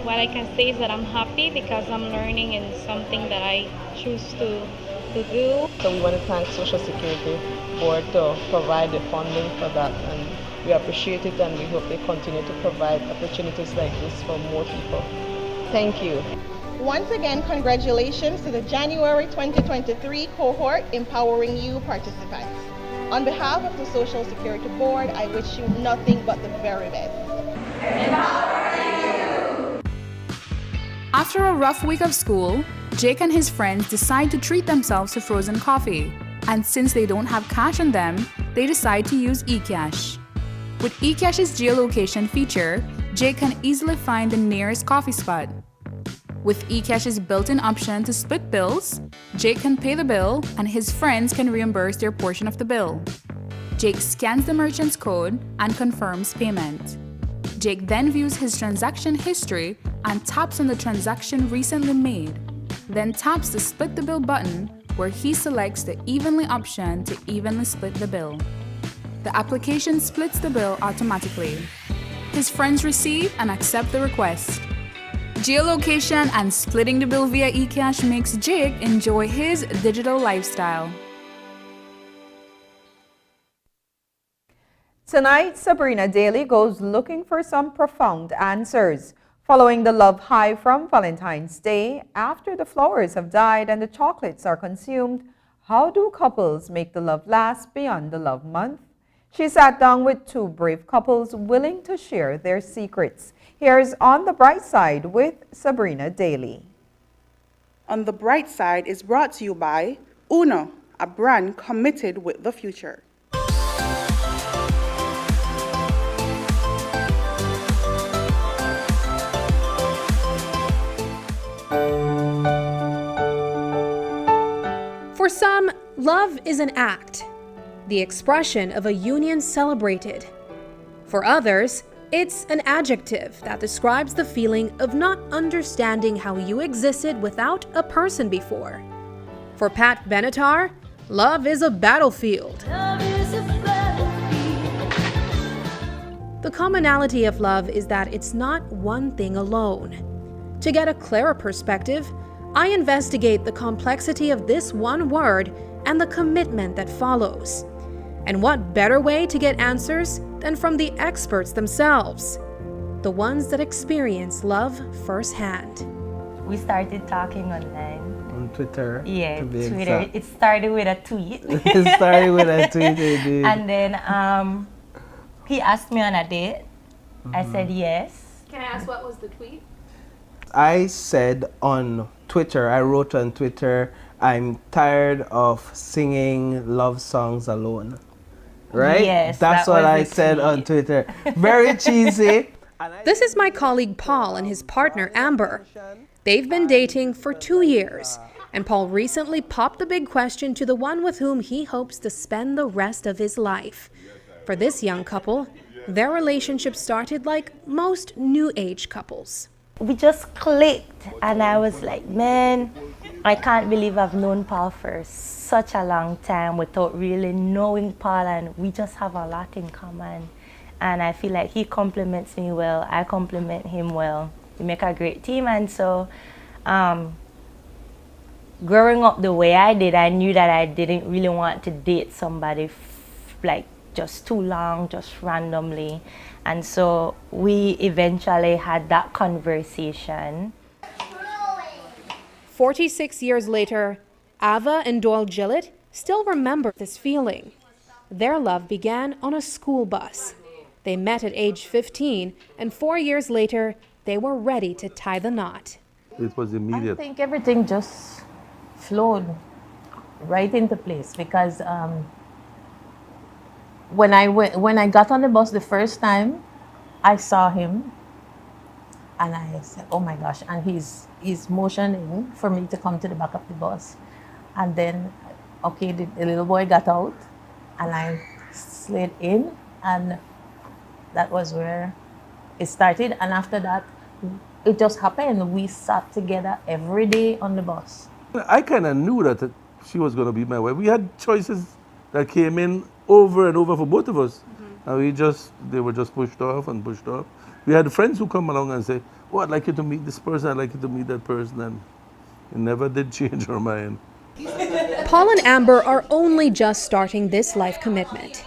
Speaker 23: What I can say is that I'm happy because I'm learning in something that I choose to do.
Speaker 24: So we want to thank Social Security Board to provide the funding for that, and we appreciate it, and we hope they continue to provide opportunities like this for more people. Thank you.
Speaker 21: Once again, congratulations to the January 2023 cohort Empowering You participants. On behalf of the Social Security Board, I wish you nothing but the very best.
Speaker 25: After a rough week of school, Jake and his friends decide to treat themselves to frozen coffee. And since they don't have cash on them, they decide to use eCash. With eCash's geolocation feature, Jake can easily find the nearest coffee spot. With eCash's built-in option to split bills, Jake can pay the bill and his friends can reimburse their portion of the bill. Jake scans the merchant's code and confirms payment. Jake then views his transaction history and taps on the transaction recently made, then taps the Split the Bill button where he selects the Evenly option to evenly split the bill. The application splits the bill automatically. His friends receive and accept the request. Geolocation and splitting the bill via eCash makes Jake enjoy his digital lifestyle.
Speaker 1: Tonight, Sabrina Daly goes looking for some profound answers. Following the love high from Valentine's Day, after the flowers have died and the chocolates are consumed, how do couples make the love last beyond the love month? She sat down with two brave couples willing to share their secrets. Here's On the Bright Side with Sabrina Daly.
Speaker 27: On the Bright Side is brought to you by Uno, a brand committed with the future.
Speaker 28: For some, love is an act, the expression of a union celebrated. For others, it's an adjective that describes the feeling of not understanding how you existed without a person before. For Pat Benatar, love is a battlefield. The commonality of love is that it's not one thing alone. To get a clearer perspective, I investigate the complexity of this one word and the commitment that follows. And what better way to get answers than from the experts themselves, the ones that experience love firsthand.
Speaker 29: We started talking online.
Speaker 30: On Twitter?
Speaker 29: Yeah,
Speaker 30: to be
Speaker 29: Twitter.
Speaker 30: exact.
Speaker 29: It started with a tweet.
Speaker 30: It started with a tweet, indeed.
Speaker 29: And then he asked me on a date. I said yes.
Speaker 23: Can I ask what was the tweet?
Speaker 30: I said on Twitter, I wrote on Twitter, I'm tired of singing love songs alone. Right?
Speaker 28: Yes,
Speaker 30: that's
Speaker 28: that
Speaker 30: what
Speaker 28: was
Speaker 30: I
Speaker 28: the
Speaker 30: said on Twitter. Very cheesy.
Speaker 28: This is my colleague Paul and his partner Amber. They've been dating for 2 years, and Paul recently popped the big question to the one with whom he hopes to spend the rest of his life. For this young couple, their relationship started like most new age couples.
Speaker 29: We just clicked, and I was like, man, I can't believe I've known Paul for such a long time without really knowing Paul, and we just have a lot in common. And I feel like he compliments me well, I compliment him well. We make a great team, and so growing up the way I did, I knew that I didn't really want to date somebody like just too long, just randomly. And so we eventually had that conversation.
Speaker 28: 46 years later, Ava and Doyle Gillett still remember this feeling. Their love began on a school bus. They met at age 15, and 4 years later, they were ready to tie the knot.
Speaker 2: It was immediate.
Speaker 3: I think everything just flowed right into place because when I got on the bus the first time, I saw him and I said, oh my gosh, and he's motioning for me to come to the back of the bus. And then, okay, the little boy got out and I slid in, and that was where it started. And after that, it just happened. We sat together every day on the bus.
Speaker 2: I kind of knew that she was going to be my wife. We had choices that came in over and over for both of us. And they were just pushed off and pushed off. We had friends who come along and say, oh, I'd like you to meet this person, I'd like you to meet that person. And it never did change our mind.
Speaker 28: Paul and Amber are only just starting this life commitment.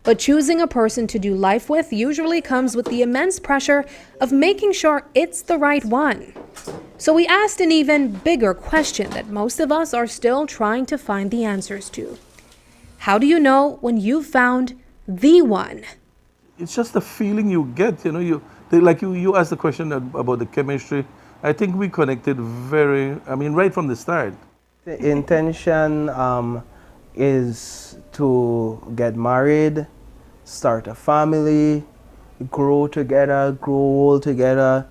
Speaker 28: But choosing a person to do life with usually comes with the immense pressure of making sure it's the right one. So we asked an even bigger question that most of us are still trying to find the answers to. How do you know when you've found the one?
Speaker 2: It's just the feeling you get, you asked the question about the chemistry. I think we connected right from the start.
Speaker 30: The intention is to get married, start a family, grow together, grow old together,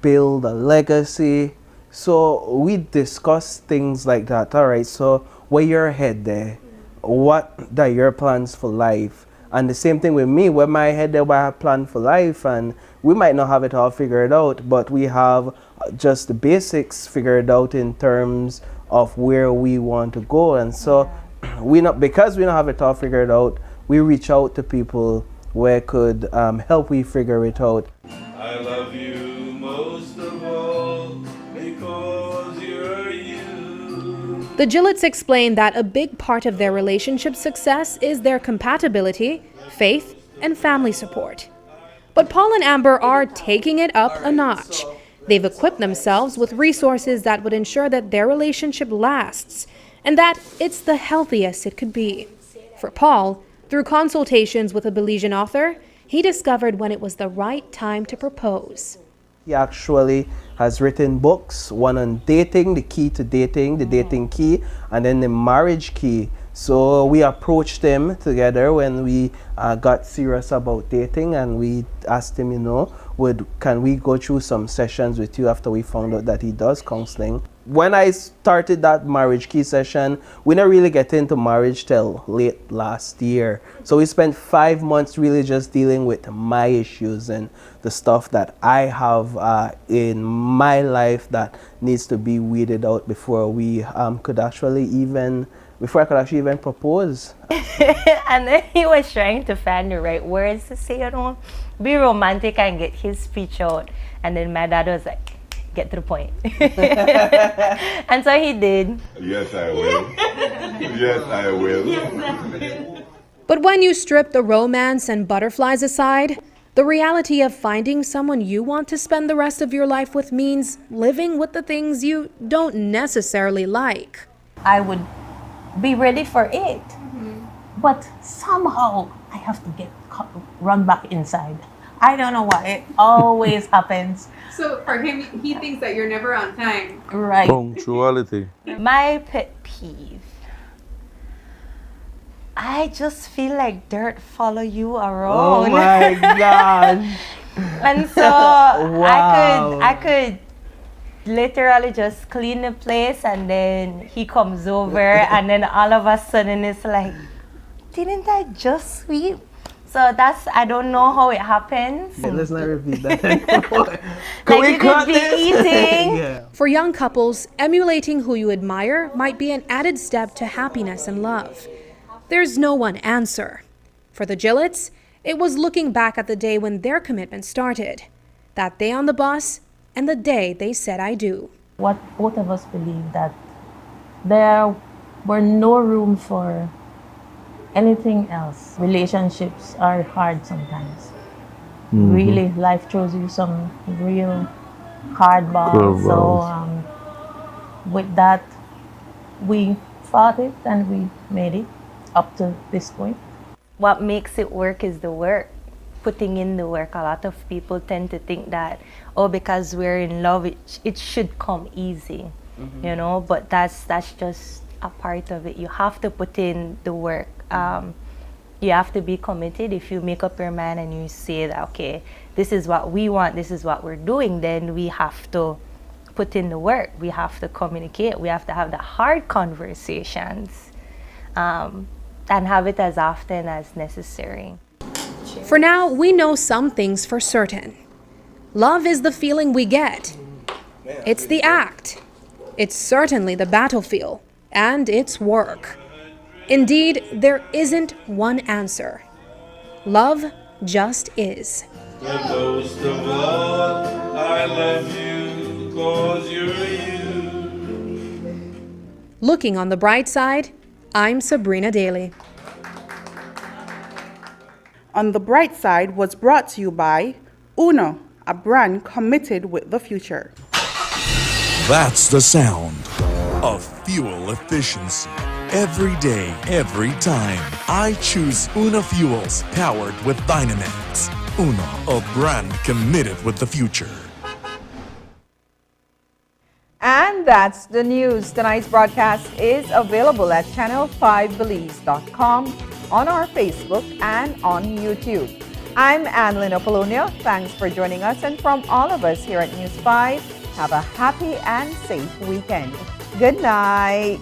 Speaker 30: build a legacy. So we discuss things like that. All right, so where your head there? What are your plans for life? And the same thing with me, where my head there, where I plan for life, and we might not have it all figured out, but we have just the basics figured out in terms of where we want to go. And so because we don't have it all figured out, we reach out to people where could help we figure it out.
Speaker 4: I love you most of all because you're you.
Speaker 28: The Gillets explain that a big part of their relationship success is their compatibility, faith, and family support. But Paul and Amber are taking it up a notch. They've equipped themselves with resources that would ensure that their relationship lasts and that it's the healthiest it could be. For Paul, through consultations with a Belizean author, he discovered when it was the right time to propose.
Speaker 30: He actually has written books, one on dating, the key to dating, the dating key, and then the marriage key. So we approached him together when we got serious about dating, and we asked him, can we go through some sessions with you after we found out that he does counseling. When I started that marriage key session, we didn't really get into marriage till late last year. So we spent 5 months really just dealing with my issues and the stuff that I have in my life that needs to be weeded out before we could actually even propose.
Speaker 29: And then he was trying to find the right words to say, be romantic and get his speech out. And then my dad was like, get to the point. And so he did.
Speaker 4: Yes, I will. Yes, I will.
Speaker 28: But when you strip the romance and butterflies aside, the reality of finding someone you want to spend the rest of your life with means living with the things you don't necessarily like.
Speaker 3: I would be ready for it, but somehow I have to run back inside. I don't know why, it always happens.
Speaker 5: So for him, he thinks that you're never on time.
Speaker 3: Right.
Speaker 2: Punctuality.
Speaker 29: My pet peeve. I just feel like dirt follow you around.
Speaker 30: Oh my God.
Speaker 29: And so I could literally just clean the place, and then he comes over and then all of a sudden it's like, didn't I just sweep? So that's, I don't know how it happens.
Speaker 30: Yeah, let's not repeat that anymore.
Speaker 29: Like you could be eating.
Speaker 30: Yeah.
Speaker 28: For young couples, emulating who you admire might be an added step to happiness and love. There's no one answer. For the Gillets, it was looking back at the day when their commitment started. That day on the bus and the day they said I do.
Speaker 3: What both of us believe that there were no room for anything else. Relationships are hard sometimes. Really, life throws you some real hard balls. So with that, we fought it and we made it up to this point.
Speaker 29: What makes it work is the work. Putting in the work. A lot of people tend to think that, oh, because we're in love, it should come easy, you know, but that's just a part of it. You have to put in the work. You have to be committed. If you make up your mind and you say that, okay, this is what we want, this is what we're doing, then we have to put in the work. We have to communicate. We have to have the hard conversations and have it as often as necessary.
Speaker 28: For now, we know some things for certain. Love is the feeling we get. It's the act. It's certainly the battlefield. And it's work. Indeed, there isn't one answer. Love just is.
Speaker 2: But most of all, I love you 'cause you're you.
Speaker 28: Looking on the bright side, I'm Sabrina Daly.
Speaker 27: On the Bright Side was brought to you by Uno, a brand committed with the future.
Speaker 6: That's the sound of fuel efficiency. Every day, every time, I choose Uno Fuels powered with Dynamax. Uno, a brand committed with the future.
Speaker 1: And that's the news. Tonight's broadcast is available at channel5belize.com, on our Facebook, and on YouTube. I'm Annalyn Apollonia. Thanks for joining us. And from all of us here at News 5, have a happy and safe weekend. Good night.